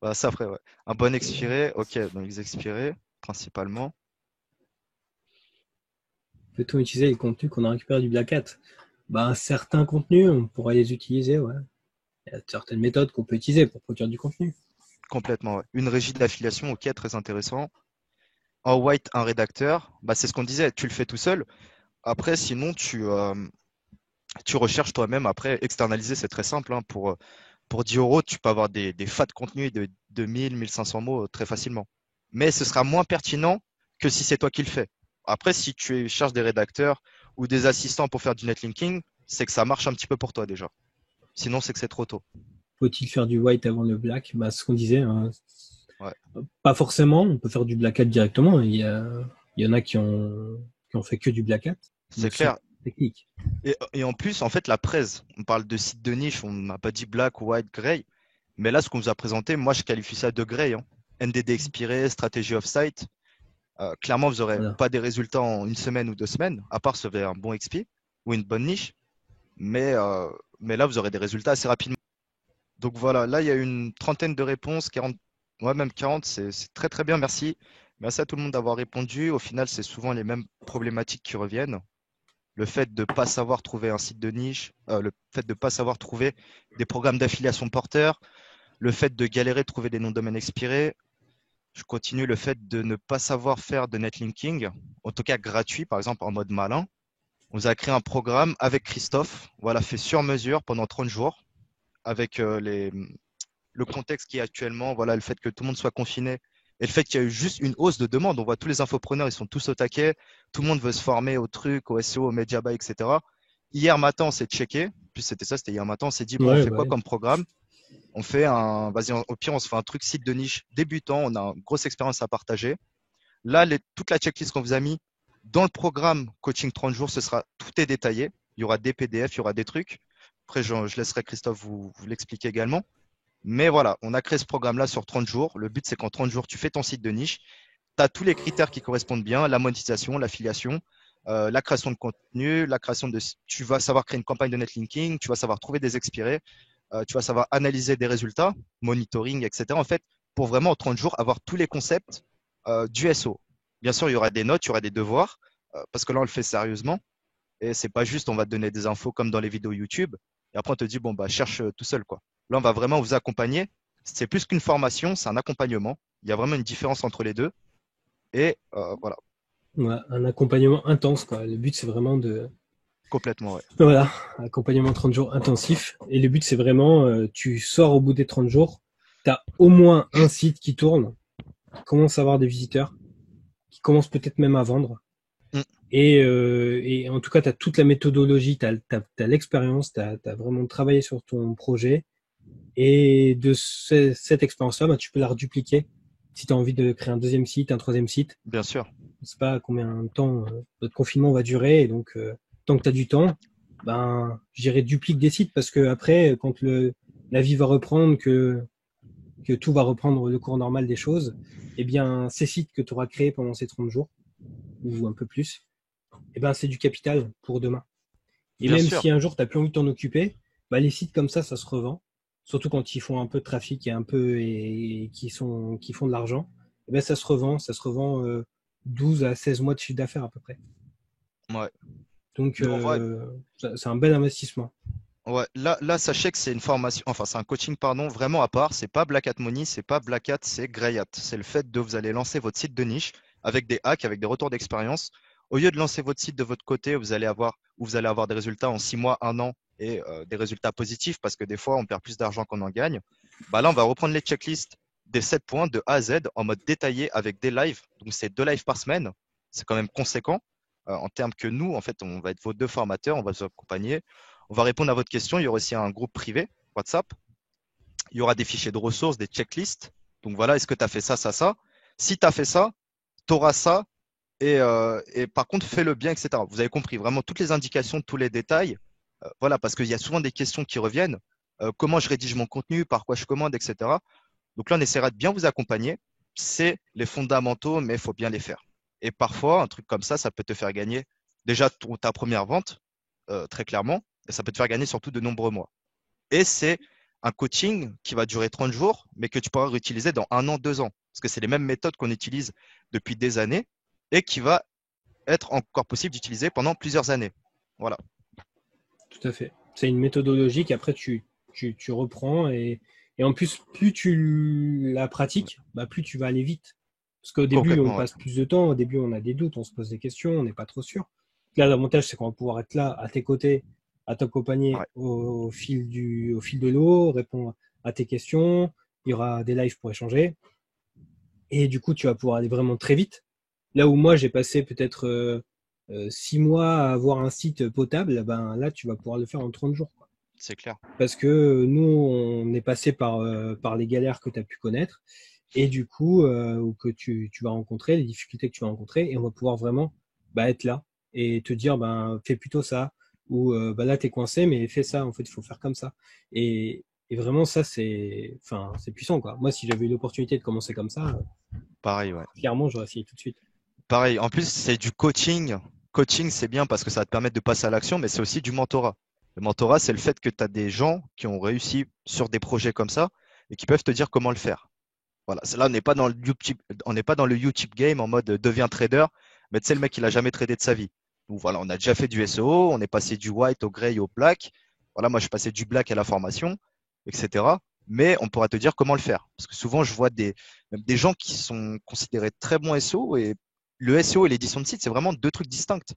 Bah, ça après, ouais. Un bon expiré, ok, donc les expirés, principalement. Peut-on utiliser les contenus qu'on a récupérés du Black Hat? Bah, certains contenus, on pourrait les utiliser, ouais. Il y a certaines méthodes qu'on peut utiliser pour produire du contenu. Complètement, ouais. Une régie d'affiliation, ok, très intéressant. En white, un rédacteur, bah, c'est ce qu'on disait, tu le fais tout seul. Après, sinon, tu recherches toi-même. Après, externaliser, c'est très simple, hein. Pour 10 euros, tu peux avoir des fats de contenu de 1000, 1500 mots très facilement. Mais ce sera moins pertinent que si c'est toi qui le fais. Après, si tu cherches des rédacteurs ou des assistants pour faire du netlinking, c'est que ça marche un petit peu pour toi déjà. Sinon, c'est que c'est trop tôt. Faut-il faire du white avant le black? Bah, ce qu'on disait, hein. Ouais. Pas forcément, on peut faire du black hat directement. Il y en a qui ont fait que du black hat. C'est clair. Technique. Et en plus, en fait, la presse, on parle de site de niche, on n'a pas dit black, white, grey. Mais là, ce qu'on nous a présenté, moi, je qualifie ça de grey, hein. NDD expiré, stratégie off-site. Clairement, vous n'aurez pas des résultats en une semaine ou 2 semaines, à part si vous avez un bon XP ou une bonne niche. Mais là, vous aurez des résultats assez rapidement. Donc voilà, là, il y a une trentaine de réponses, 40, ouais, même 40, c'est très très bien, merci. Merci à tout le monde d'avoir répondu. Au final, c'est souvent les mêmes problématiques qui reviennent. le fait de ne pas savoir trouver un site de niche, le fait de ne pas savoir trouver des programmes d'affiliation porteurs, le fait de galérer de trouver des noms de domaine expirés. Je continue le fait de ne pas savoir faire de netlinking, en tout cas gratuit, par exemple en mode malin. On vous a créé un programme avec Christophe, voilà, fait sur mesure pendant 30 jours, avec le contexte qui est actuellement, voilà, le fait que tout le monde soit confiné et le fait qu'il y a eu juste une hausse de demande. On voit tous les infopreneurs, ils sont tous au taquet, tout le monde veut se former au truc, au SEO, au media buy, etc. Hier matin, on s'est checké, puis c'était hier matin, on s'est dit, bon, on fait quoi comme programme? On fait vas-y, au pire, on se fait un truc site de niche débutant, on a une grosse expérience à partager. Là, toute la checklist qu'on vous a mis dans le programme Coaching 30 jours, tout est détaillé. Il y aura des PDF, il y aura des trucs. Après, je laisserai Christophe vous l'expliquer également. Mais voilà, on a créé ce programme-là sur 30 jours. Le but, c'est qu'en 30 jours, tu fais ton site de niche. Tu as tous les critères qui correspondent bien, la monétisation, l'affiliation, la création de contenu, tu vas savoir créer une campagne de netlinking, tu vas savoir trouver des expirés, tu vas savoir analyser des résultats, monitoring, etc. En fait, pour vraiment en 30 jours, avoir tous les concepts du SEO. Bien sûr, il y aura des notes, il y aura des devoirs, parce que là, on le fait sérieusement. Et c'est pas juste, on va te donner des infos comme dans les vidéos YouTube. Et après, on te dit, bon, bah, cherche tout seul, quoi. Là, on va vraiment vous accompagner. C'est plus qu'une formation, c'est un accompagnement. Il y a vraiment une différence entre les deux. Et voilà. Ouais, un accompagnement intense, quoi. Le but, c'est vraiment de… Complètement, ouais. Voilà, accompagnement 30 jours intensif. Et le but, c'est vraiment, tu sors au bout des 30 jours, tu as au moins un site qui tourne, qui commence à avoir des visiteurs, qui commence peut-être même à vendre. Et en tout cas, tu as toute la méthodologie, tu as l'expérience, tu as vraiment travaillé sur ton projet. Et de cette expérience-là, bah, tu peux la redupliquer si tu as envie de créer un deuxième site, un troisième site. Bien sûr. Je sais pas combien de temps notre confinement va durer. Et donc, tant que tu as du temps, ben, je dirais duplique des sites parce que après, quand la vie va reprendre, que tout va reprendre le cours normal des choses, eh bien, ces sites que tu auras créés pendant ces 30 jours, ou un peu plus, eh ben, c'est du capital pour demain. Et Bien même sûr. si un jour tu n'as plus envie de t'en occuper, bah, les sites comme ça se revend. Surtout quand ils font un peu de trafic et qui font de l'argent, eh ben, ça se revend 12 à 16 mois de chiffre d'affaires à peu près. Ouais. Donc, Non, ouais. c'est un bel investissement. Ouais, là, sachez que c'est une formation, enfin, c'est un coaching, pardon, vraiment à part. C'est pas Black Hat Money, c'est pas Black Hat, c'est Grey Hat. C'est le fait de vous allez lancer votre site de niche avec des hacks, avec des retours d'expérience. Au lieu de lancer votre site de votre côté, vous allez avoir des résultats en 6 mois, 1 an et des résultats positifs parce que des fois, on perd plus d'argent qu'on en gagne. Bah là, on va reprendre les checklists des 7 points de A à Z en mode détaillé avec des lives. Donc, c'est 2 lives par semaine. C'est quand même conséquent en termes que nous, en fait, on va être vos 2 formateurs, on va vous accompagner. On va répondre à votre question. Il y aura aussi un groupe privé WhatsApp. Il y aura des fichiers de ressources, des checklists. Donc voilà, est-ce que tu as fait ça, ça, ça? Si tu as fait ça, tu auras ça. Et par contre, fais-le bien, etc. Vous avez compris vraiment toutes les indications, tous les détails. Voilà, parce qu'il y a souvent des questions qui reviennent. Comment je rédige mon contenu, par quoi je commande, etc. Donc là, on essaiera de bien vous accompagner. C'est les fondamentaux, mais il faut bien les faire. Et parfois, un truc comme ça peut te faire gagner déjà ta première vente, très clairement. Et ça peut te faire gagner surtout de nombreux mois. Et c'est un coaching qui va durer 30 jours, mais que tu pourras réutiliser dans 1 an, 2 ans. Parce que c'est les mêmes méthodes qu'on utilise depuis des années et qui va être encore possible d'utiliser pendant plusieurs années. Voilà. Tout à fait. C'est une méthodologie qu'après tu reprends et en plus, plus tu la pratiques, bah, plus tu vas aller vite. Parce qu'au début, on passe plus de temps, au début, on a des doutes, on se pose des questions, on n'est pas trop sûr. Là, l'avantage, c'est qu'on va pouvoir être là, à tes côtés, à t'accompagner au fil de l'eau, répondre à tes questions. Il y aura des lives pour échanger. Et du coup, tu vas pouvoir aller vraiment très vite. Là où moi, j'ai passé peut-être 6 mois à avoir un site potable, ben là, tu vas pouvoir le faire en 30 jours. Quoi. C'est clair. Parce que nous, on est passé par les galères que tu as pu connaître et du coup, ou que tu vas rencontrer, les difficultés que tu vas rencontrer, et on va pouvoir vraiment être là et te dire, fais plutôt ça, ou là, tu es coincé, mais fais ça, en fait, il faut faire comme ça. Et vraiment, ça, c'est puissant, quoi. Moi, si j'avais eu l'opportunité de commencer comme ça, pareil, ouais. Clairement, j'aurais essayé tout de suite. Pareil, en plus, c'est du coaching. Coaching, c'est bien parce que ça va te permettre de passer à l'action, mais c'est aussi du mentorat. Le mentorat, c'est le fait que tu as des gens qui ont réussi sur des projets comme ça et qui peuvent te dire comment le faire. Voilà, là, on n'est pas dans le YouTube game en mode deviens trader, mais tu sais, le mec, il n'a jamais tradé de sa vie. Donc voilà, on a déjà fait du SEO, on est passé du white au gray au black. Voilà, moi je suis passé du black à la formation, etc. Mais on pourra te dire comment le faire. Parce que souvent, je vois même des gens qui sont considérés très bons SEO et le SEO et l'édition de site, c'est vraiment deux trucs distincts.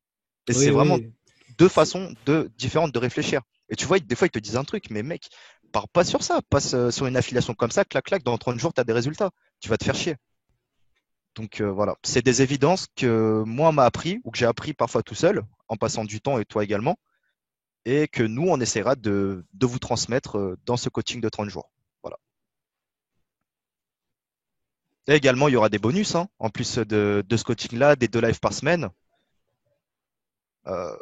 Et c'est Oui, vraiment oui. deux C'est- façons différentes de réfléchir. Et tu vois, des fois, ils te disent un truc, mais mec, pars pas sur ça, passe sur une affiliation comme ça, clac, clac, dans 30 jours, tu as des résultats. Tu vas te faire chier. Donc voilà, c'est des évidences que moi, on m'a appris, ou que j'ai appris parfois tout seul, en passant du temps et toi également, et que nous, on essaiera de vous transmettre dans ce coaching de 30 jours. Voilà. Et également, il y aura des bonus, hein, en plus de ce coaching-là, des 2 lives par semaine. Euh,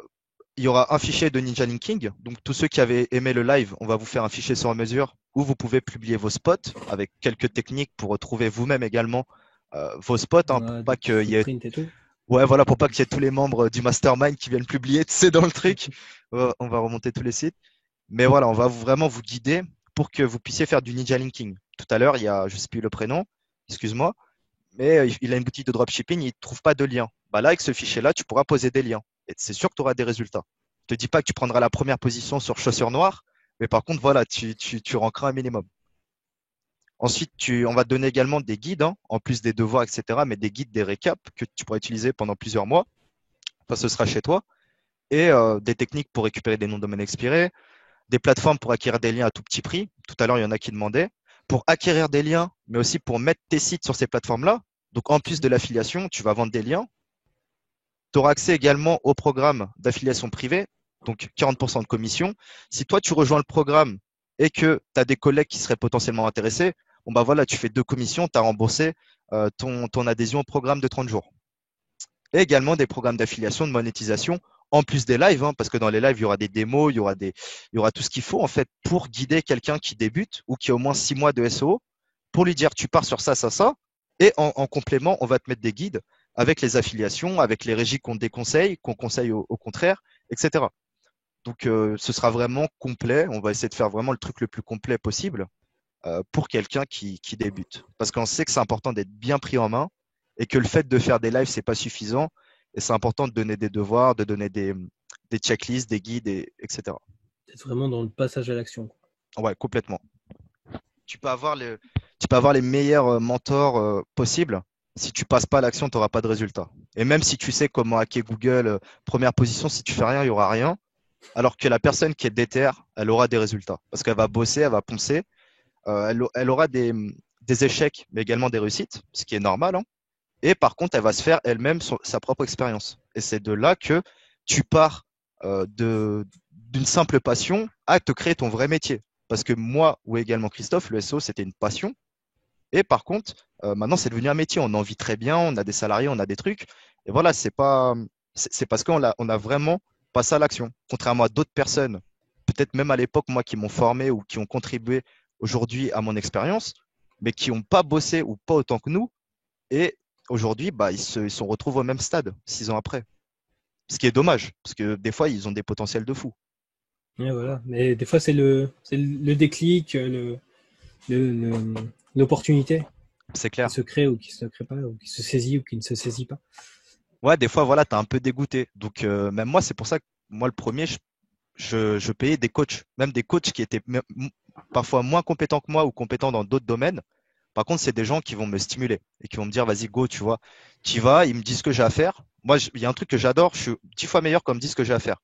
il y aura un fichier de Ninja Linking. Donc, tous ceux qui avaient aimé le live, on va vous faire un fichier sur mesure où vous pouvez publier vos spots avec quelques techniques pour retrouver vous-même également vos spots, hein, pour Ouais, des pas petits qu'il y ait footprints et tout. ouais, voilà, pour pas qu'il y ait tous les membres du mastermind qui viennent publier, tu sais, dans le truc. On va remonter tous les sites. Mais voilà, on va vraiment vous guider pour que vous puissiez faire du Ninja Linking. Tout à l'heure, il y a, je sais plus le prénom, excuse-moi, mais il a une boutique de dropshipping, il ne trouve pas de lien. Bah là, avec ce fichier-là, tu pourras poser des liens. Et c'est sûr que tu auras des résultats. Je te dis pas que tu prendras la première position sur chaussures noires, mais par contre, voilà, tu rankeras un minimum. Ensuite, on va te donner également des guides, hein, en plus des devoirs, etc., mais des guides, des récaps que tu pourras utiliser pendant plusieurs mois. Enfin, ce sera chez toi. Et des techniques pour récupérer des noms de domaine expirés, des plateformes pour acquérir des liens à tout petit prix. Tout à l'heure, il y en a qui demandaient. Pour acquérir des liens, mais aussi pour mettre tes sites sur ces plateformes-là. Donc, en plus de l'affiliation, tu vas vendre des liens. Tu auras accès également au programme d'affiliation privée, donc 40% de commission. Si toi, tu rejoins le programme et que tu as des collègues qui seraient potentiellement intéressés, bon bah voilà, tu fais 2 commissions, tu as remboursé ton adhésion au programme de 30 jours. Et également des programmes d'affiliation, de monétisation, en plus des lives, hein, parce que dans les lives, il y aura des démos, il y aura tout ce qu'il faut en fait pour guider quelqu'un qui débute ou qui a au moins 6 mois de SEO, pour lui dire tu pars sur ça, ça, ça, et en complément, on va te mettre des guides avec les affiliations, avec les régies qu'on déconseille, qu'on conseille au contraire, etc. Donc ce sera vraiment complet. On va essayer de faire vraiment le truc le plus complet possible pour quelqu'un qui débute. Parce qu'on sait que c'est important d'être bien pris en main et que le fait de faire des lives, c'est pas suffisant. Et c'est important de donner des devoirs, de donner des checklists, des guides, etc. D'être vraiment dans le passage à l'action, quoi. Ouais, complètement. Tu peux avoir tu peux avoir les meilleurs mentors possibles. Si tu passes pas à l'action, tu n'auras pas de résultat. Et même si tu sais comment hacker Google, première position, si tu fais rien, il n'y aura rien. Alors que la personne qui est déter, elle aura des résultats. Parce qu'elle va bosser, elle va poncer, elle aura des échecs, mais également des réussites, ce qui est normal, hein. Et par contre, elle va se faire elle-même sa propre expérience. Et c'est de là que tu pars d'une simple passion à te créer ton vrai métier. Parce que moi, ou également Christophe, le SEO, c'était une passion. Et par contre, maintenant, c'est devenu un métier. On en vit très bien, on a des salariés, on a des trucs. Et voilà, c'est parce on a vraiment passé à l'action. Contrairement à d'autres personnes, peut-être même à l'époque, moi, qui m'ont formé ou qui ont contribué aujourd'hui à mon expérience, mais qui n'ont pas bossé ou pas autant que nous. Et aujourd'hui, bah, ils se retrouvent au même stade 6 ans après. Ce qui est dommage, parce que des fois, ils ont des potentiels de fou. Ouais, voilà. Mais des fois, c'est le déclic, l'opportunité C'est qui clair. se crée ou qui se crée pas, ou qui se saisit ou qui ne se saisit pas. Ouais, des fois, voilà, tu es un peu dégoûté. Donc, même moi, c'est pour ça que moi, le premier, je payais des coachs, même des coachs qui étaient parfois moins compétents que moi ou compétents dans d'autres domaines. Par contre, c'est des gens qui vont me stimuler et qui vont me dire, vas-y, go, tu vois, tu y vas, ils me disent ce que j'ai à faire. Moi, il y a un truc que j'adore, je suis 10 fois meilleur quand on me dit ce que j'ai à faire.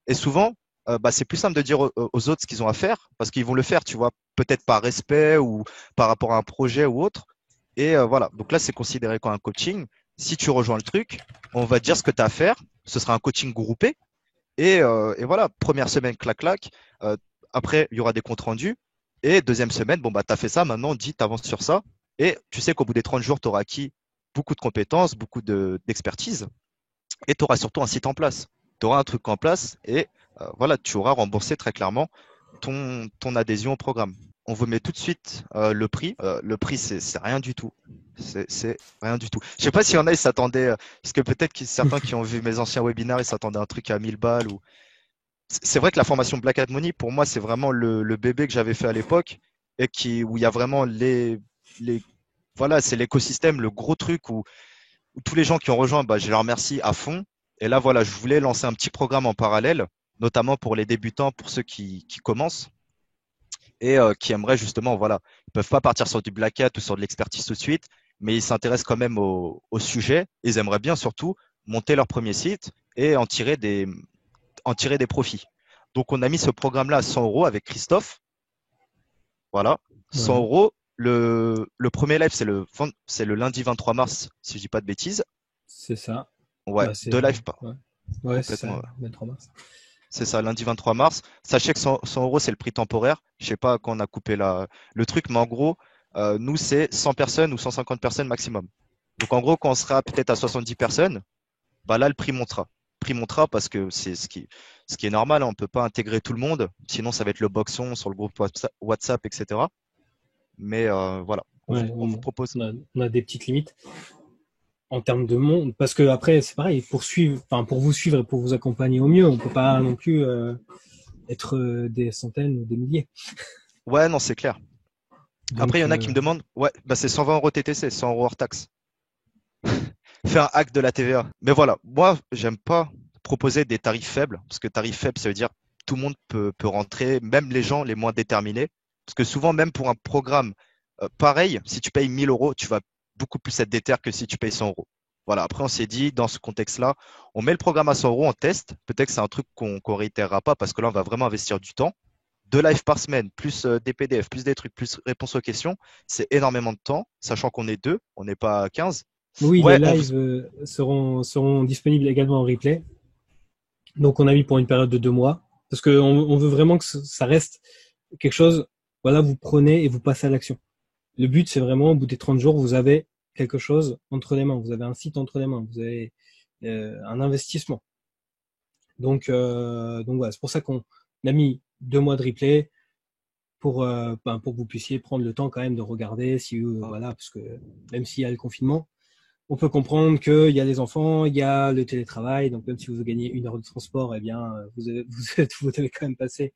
Et souvent, bah, c'est plus simple de dire aux autres ce qu'ils ont à faire parce qu'ils vont le faire, tu vois, peut-être par respect ou par rapport à un projet ou autre. Et voilà, donc là, c'est considéré comme un coaching. Si tu rejoins le truc, on va te dire ce que tu as à faire. Ce sera un coaching groupé. Et voilà, première semaine, clac, clac. Euh, Après, il y aura des comptes rendus. Et deuxième semaine, bon, bah, tu as fait ça, maintenant, on te dit, tu avances sur ça. Et tu sais qu'au bout des 30 jours, tu auras acquis beaucoup de compétences, beaucoup d'expertise. Et tu auras surtout un site en place. Tu auras un truc en place et voilà, tu auras remboursé très clairement ton adhésion au programme. On vous met tout de suite le prix. Le prix, c'est rien du tout. C'est rien du tout. Je sais pas s'il y en a, ils s'attendaient, parce que peut-être que certains qui ont vu mes anciens webinaires, ils s'attendaient à un truc à 1000 balles. C'est vrai que la formation Black Hat Money, pour moi, c'est vraiment le bébé que j'avais fait à l'époque et où il y a vraiment les voilà, c'est l'écosystème, le gros truc où tous les gens qui ont rejoint, bah, je les remercie à fond. Et là, voilà, je voulais lancer un petit programme en parallèle, notamment pour les débutants, pour ceux qui commencent et qui aimeraient justement, voilà, ils peuvent pas partir sur du black hat ou sur de l'expertise tout de suite, mais ils s'intéressent quand même au sujet. Ils aimeraient bien surtout monter leur premier site et en tirer des profits. Donc, on a mis ce programme-là à 100 euros avec Christophe. Voilà, 100 Ouais, euros. Le premier live, c'est le lundi 23 mars, si je dis pas de bêtises. c'est ça. Ouais, Bah, deux lives ouais. Ouais, c'est complètement. ça, Ouais. 23 mars. C'est ça, lundi 23 mars. Sachez que 100 euros, c'est le prix temporaire. Je sais pas quand on a coupé le truc, mais en gros, nous, c'est 100 personnes ou 150 personnes maximum. Donc, en gros, quand on sera peut-être à 70 personnes, bah là, le prix montera. Le prix montera parce que c'est ce qui est normal, hein. On peut pas intégrer tout le monde. Sinon, ça va être le boxon sur le groupe WhatsApp, etc. Mais voilà, Ouais, on vous propose. on a des petites limites en termes de monde, parce que après, c'est pareil, enfin, pour vous suivre et pour vous accompagner au mieux, on peut pas non plus être des centaines ou des milliers. Ouais, non, c'est clair. Après, il Donc, y en a qui me demandent, ouais, bah c'est 120 euros TTC, 100 euros hors taxe. Fais un hack de la TVA. Mais voilà, moi, j'aime pas proposer des tarifs faibles, parce que tarif faible, ça veut dire tout le monde peut rentrer, même les gens les moins déterminés. Parce que souvent, même pour un programme pareil, si tu payes 1000 euros, tu vas beaucoup plus être déter que si tu payes 100 euros. Voilà, après, on s'est dit, dans ce contexte-là, on met le programme à 100 euros, on teste. Peut-être que c'est un truc qu'on réitérera pas, parce que là, on va vraiment investir du temps. 2 lives par semaine, plus des PDF, plus des trucs, plus réponses aux questions, c'est énormément de temps, sachant qu'on est deux, on n'est pas 15. oui, les Ouais, lives seront disponibles également en replay. Donc, on a mis pour une période de 2 mois, parce que on veut vraiment que ça reste quelque chose. Voilà, vous prenez et vous passez à l'action. Le but, c'est vraiment, au bout des 30 jours, vous avez quelque chose entre les mains. Vous avez un site entre les mains. Vous avez un investissement. Donc voilà, c'est pour ça qu'on a mis 2 mois de replay pour que vous puissiez prendre le temps quand même de regarder si voilà, parce que même s'il y a le confinement, on peut comprendre qu'il y a les enfants, il y a le télétravail, donc même si vous gagnez 1 heure de transport, eh bien vous avez quand même passé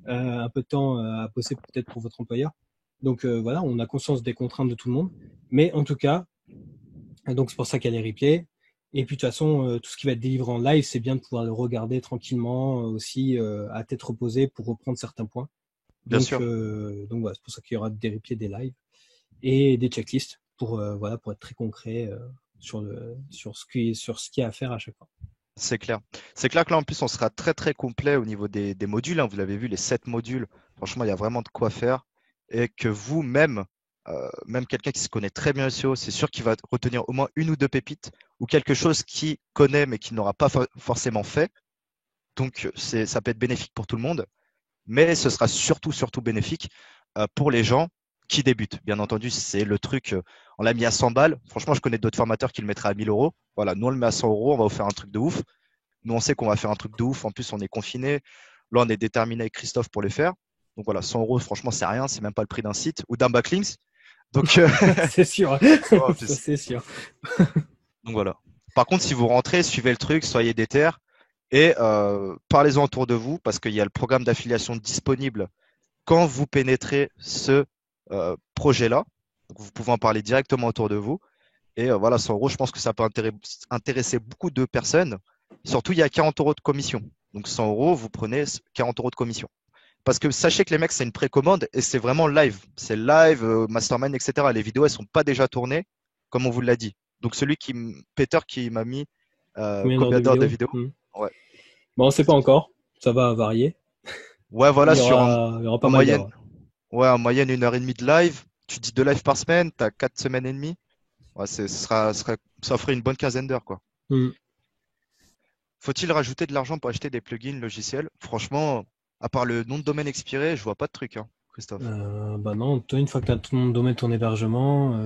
un peu de temps à bosser peut-être pour votre employeur. Donc voilà, on a conscience des contraintes de tout le monde, mais en tout cas, donc c'est pour ça qu'il y a les replays. Et puis de toute façon, tout ce qui va être délivré en live, c'est bien de pouvoir le regarder tranquillement aussi à tête reposée pour reprendre certains points. bien sûr. Donc voilà, c'est pour ça qu'il y aura des replays, des lives et des checklists pour voilà pour être très concret sur ce qu'il y a à faire à chaque fois. C'est clair. C'est clair que là, en plus, on sera très, très complet au niveau des modules, hein. Vous l'avez vu, les 7 modules. Franchement, il y a vraiment de quoi faire. Et que vous-même, même quelqu'un qui se connaît très bien SEO, c'est sûr qu'il va retenir au moins une ou deux pépites ou quelque chose qu'il connaît mais qu'il n'aura pas forcément fait. Donc, ça peut être bénéfique pour tout le monde. Mais ce sera surtout, surtout bénéfique pour les gens qui débutent. Bien entendu, c'est le truc, on l'a mis à 100 balles. Franchement, je connais d'autres formateurs qui le mettraient à 1000 euros. Voilà, nous, on le met à 100 euros, on va vous faire un truc de ouf. Nous, on sait qu'on va faire un truc de ouf. En plus, on est confiné. Là, on est déterminé avec Christophe pour les faire. Donc voilà, 100 euros, franchement, c'est rien. C'est même pas le prix d'un site ou d'un backlinks. Donc, C'est sûr, en ça plus. c'est sûr. Donc voilà. Par contre, si vous rentrez, suivez le truc, soyez déter et parlez-en autour de vous parce qu'il y a le programme d'affiliation disponible quand vous pénétrez ce projet-là. Donc, vous pouvez en parler directement autour de vous. Et voilà, 100 euros, je pense que ça peut intéresser beaucoup de personnes. Surtout, il y a 40 euros de commission. Donc 100 euros, vous prenez 40 euros de commission. Parce que sachez que les mecs, c'est une précommande et c'est vraiment live. C'est live, mastermind, etc. Les vidéos, elles sont pas déjà tournées, comme on vous l'a dit. Donc Peter qui m'a mis Combien d'heures combien de d'heures de vidéo? vidéo? Ouais. Bon, on sait pas encore. Ça va varier. Ouais, voilà, Il y aura pas en mal moyenne, d'heures. ouais, en moyenne 1 heure et demie de live. Tu dis 2 lives par semaine, tu as 4 semaines et demie. Ouais, ça ferait une bonne quinzaine d'heures, quoi. Hmm. Faut-il rajouter de l'argent pour acheter des plugins logiciels? Franchement, à part le nom de domaine expiré, je vois pas de truc, hein, Christophe. Bah non, toi, une fois que tu as ton domaine, ton hébergement,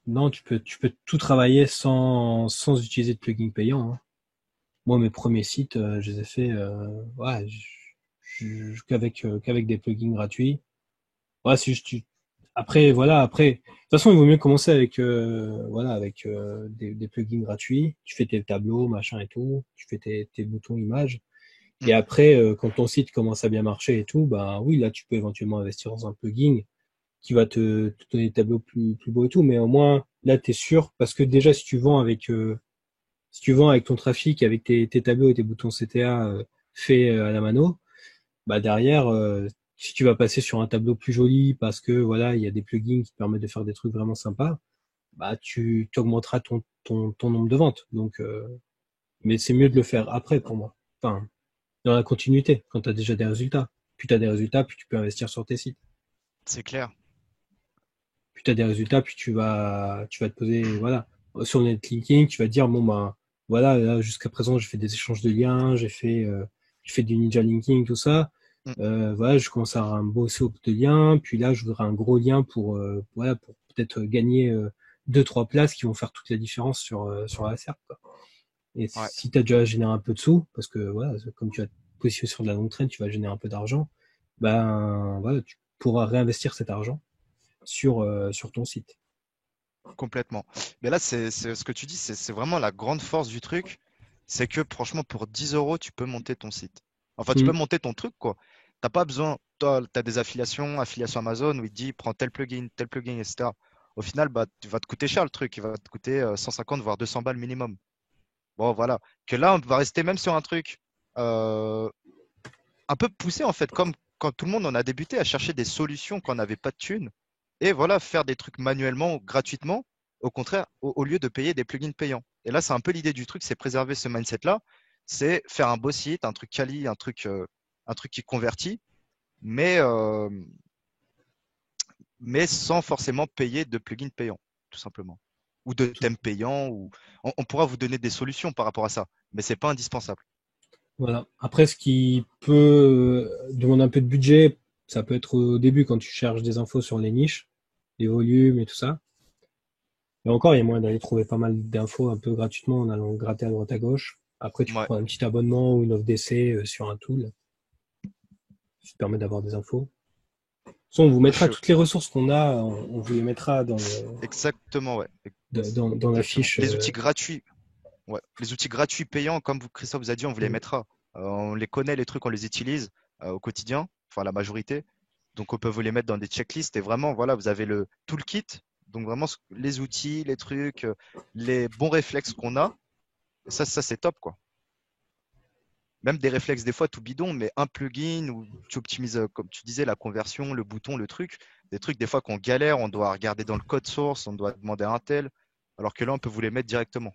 non, tu peux tout travailler sans utiliser de plugin payant, hein. Moi, mes premiers sites, je les ai fait ouais, qu'avec des plugins gratuits. Ouais, si je- tu... Après, voilà, de toute façon, il vaut mieux commencer avec, voilà, avec des plugins gratuits. Tu fais tes tableaux, machin et tout. Tu fais tes boutons images. Mm. Et après, quand ton site commence à bien marcher et tout, bah oui, là, tu peux éventuellement investir dans un plugin qui va te donner des tableaux plus beaux et tout. Mais au moins, là, t'es sûr. Parce que déjà, si tu vends avec Si tu vends avec ton trafic, avec tes tableaux et tes boutons CTA faits à la mano, bah derrière, si tu vas passer sur un tableau plus joli parce que voilà, il y a des plugins qui te permettent de faire des trucs vraiment sympas, bah tu augmenteras ton nombre de ventes. Donc, mais c'est mieux de le faire après pour moi. Enfin, dans la continuité, quand tu as déjà des résultats. Plus tu as des résultats, plus tu peux investir sur tes sites. C'est clair. Plus tu as des résultats, plus tu vas te poser, voilà, sur le netlinking, tu vas te dire, bon, bah, voilà, là, jusqu'à présent, j'ai fait des échanges de liens, j'ai fait du ninja linking, tout ça. Mm. Voilà, je commence à bosser au bout de liens, puis là, je voudrais un gros lien voilà, pour peut-être gagner 2-3 places qui vont faire toute la différence sur la SERP, quoi. Et Ouais, si tu as déjà généré un peu de sous, parce que voilà, comme tu vas te positionner sur de la longue traîne, tu vas générer un peu d'argent, ben voilà, tu pourras réinvestir cet argent sur ton site. complètement. Mais là, c'est ce que tu dis, c'est vraiment la grande force du truc. C'est que franchement, pour 10 euros, tu peux monter ton site. Enfin, tu peux Mm. monter ton truc, quoi. T'as pas besoin, toi, tu as des affiliation Amazon où il te dit prends tel plugin, etc. Au final, bah, tu vas te coûter cher le truc. Il va te coûter 150 voire 200 balles minimum. Bon, voilà. Que là, on va rester même sur un truc euh, un peu poussé, en fait, comme quand tout le monde en a débuté à chercher des solutions quand on n'avait pas de thunes. Et voilà, faire des trucs manuellement, gratuitement, au contraire, au lieu de payer des plugins payants. Et là, c'est un peu l'idée du truc, c'est préserver ce mindset-là. C'est faire un beau site, un truc quali, un truc qui convertit, mais, euh, mais sans forcément payer de plugins payants, tout simplement. Ou de thèmes payants. On pourra vous donner des solutions par rapport à ça, mais c'est pas indispensable. Voilà. Après, ce qui peut demander un peu de budget, ça peut être au début quand tu cherches des infos sur les niches, les volumes et tout ça. Et encore, il y a moyen d'aller trouver pas mal d'infos un peu gratuitement en allant gratter à droite à gauche. Après, tu Ouais. prends un petit abonnement ou une offre d'essai sur un tool qui te permet d'avoir des infos. On vous Je mettra suis- toutes les ressources qu'on a, on vous les mettra Exactement, ouais. dans la Exactement. fiche. Les outils gratuits, ouais. Les outils gratuits payants, comme Christophe vous a dit, on vous les Mm. mettra. On les connaît, les trucs, on les utilise au quotidien, enfin la majorité. Donc on peut vous les mettre dans des checklists et vraiment, voilà, vous avez le toolkit. Donc vraiment les outils, les trucs, les bons réflexes qu'on a. Et ça c'est top, quoi. Même des réflexes des fois tout bidon, mais un plugin où tu optimises, comme tu disais, la conversion, le bouton, le truc. Des trucs des fois qu'on galère, on doit regarder dans le code source, on doit demander à un tel, alors que là on peut vous les mettre directement.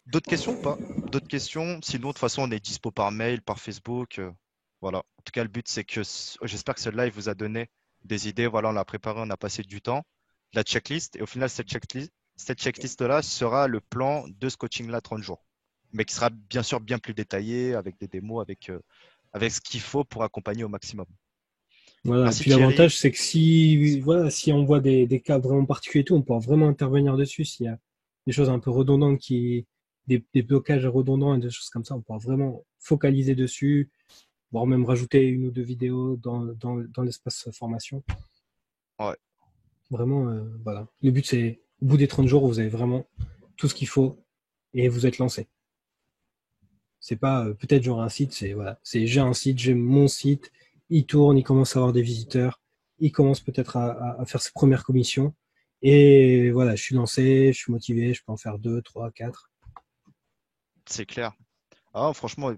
D'autres questions ou pas? D'autres questions? Sinon, de toute façon, on est dispo par mail, par Facebook. Voilà. En tout cas, le but, c'est que j'espère que ce live vous a donné des idées. Voilà, on l'a préparé, on a passé du temps, la checklist. Et au final, cette checklist-là sera le plan de ce coaching-là 30 jours. Mais qui sera bien sûr bien plus détaillé, avec des démos, avec ce qu'il faut pour accompagner au maximum. Voilà. Et Merci puis Thierry. l'avantage, c'est que si on voit des cas vraiment particuliers et tout, on pourra vraiment intervenir dessus. S'il y a des choses un peu redondantes des blocages redondants et des choses comme ça, on pourra vraiment focaliser dessus, voire même rajouter une ou deux vidéos dans l'espace formation. Ouais, Vraiment, voilà. Le but, c'est, au bout des 30 jours, vous avez vraiment tout ce qu'il faut et vous êtes lancé. C'est pas, peut-être j'aurai un site, c'est, voilà. C'est, j'ai un site, j'ai mon site, il tourne, il commence à avoir des visiteurs, il commence peut-être à faire ses premières commissions. Et voilà, je suis lancé, je suis motivé, je peux en faire 2, 3, 4. c'est clair. Ah, franchement,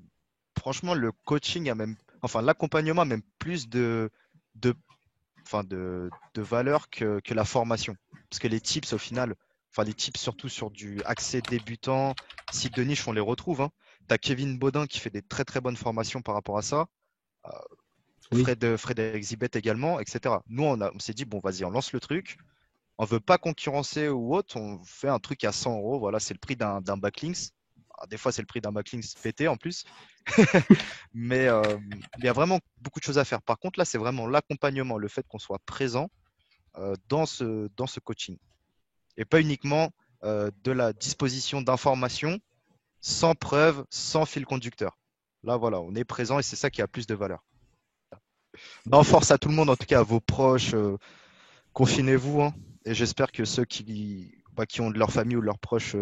le coaching a même, enfin, l'accompagnement a même plus de enfin de valeur que la formation. Parce que les tips, au final, enfin les tips surtout sur du accès débutant, site de niche, on les retrouve, hein. Tu as Kevin Baudin qui fait des très très bonnes formations par rapport à ça. Euh, Oui. Fred Exhibet également, etc. Nous, on s'est dit, bon, vas-y, on lance le truc. On veut pas concurrencer ou autre. On fait un truc à 100 euros. Voilà, c'est le prix d'un backlinks. Ah, des fois, c'est le prix d'un backlinks pété en plus. Mais il y a vraiment beaucoup de choses à faire. Par contre, là, c'est vraiment l'accompagnement, le fait qu'on soit présent dans ce coaching. Et pas uniquement de la disposition d'informations sans preuve, sans fil conducteur. Là, voilà, on est présent et c'est ça qui a plus de valeur. Non, force à tout le monde, en tout cas à vos proches. Confinez-vous, hein, et j'espère que ceux qui ont de leur famille ou de leurs proches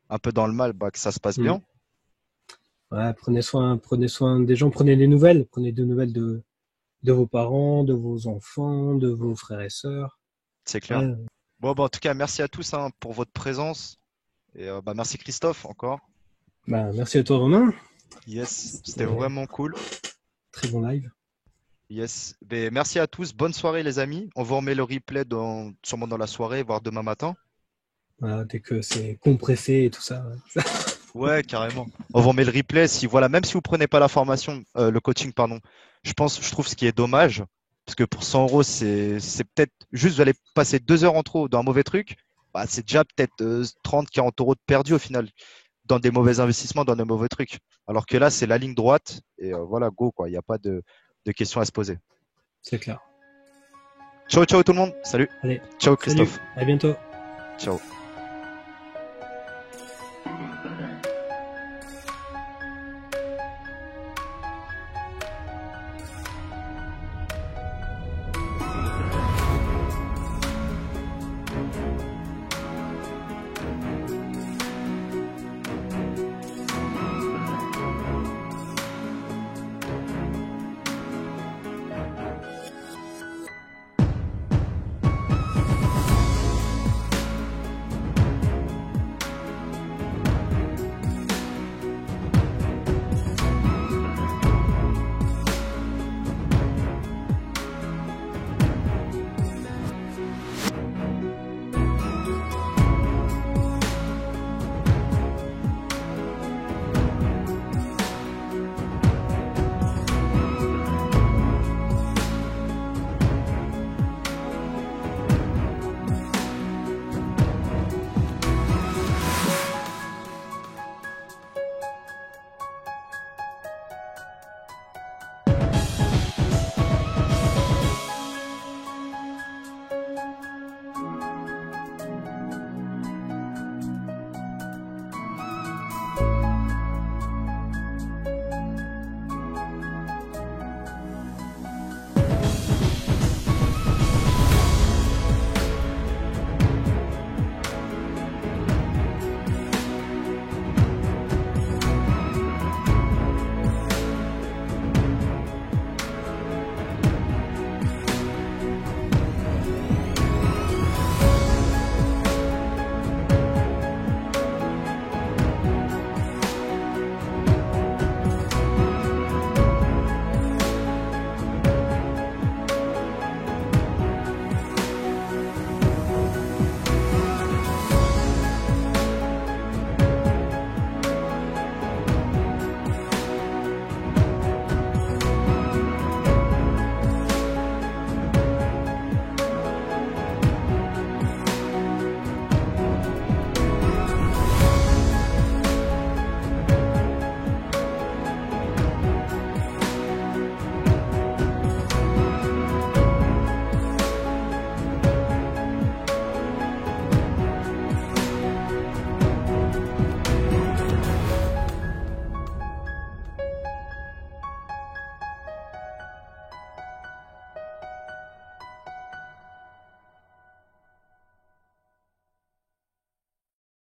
un peu dans le mal, bah, que ça se passe Mm. bien. Ouais, prenez soin des gens, prenez des nouvelles de vos parents, de vos enfants, de vos frères et sœurs. C'est clair. Ouais, Bon, bah, en tout cas, merci à tous hein, pour votre présence. Et bah, merci Christophe encore. Bah, merci à toi, Romain. Yes, c'était vraiment cool. Très bon live. Yes. Ben, merci à tous. Bonne soirée, les amis. On vous remet le replay sûrement dans la soirée, voire demain matin. Voilà, dès que c'est compressé et tout ça. Ouais, carrément. On vous remet le replay. Même si vous prenez pas la formation, le coaching, pardon. Je trouve ce qui est dommage, parce que pour 100 euros, c'est peut-être juste vous allez passer 2 heures en trop dans un mauvais truc. Bah, c'est déjà peut-être 30, 40 euros de perdu au final dans des mauvais investissements, dans des mauvais trucs. Alors que là, c'est la ligne droite et voilà, go quoi. Il n'y a pas de questions à se poser. C'est clair. Ciao, ciao tout le monde. Salut. Allez. Ciao Christophe. Salut. À bientôt. Ciao.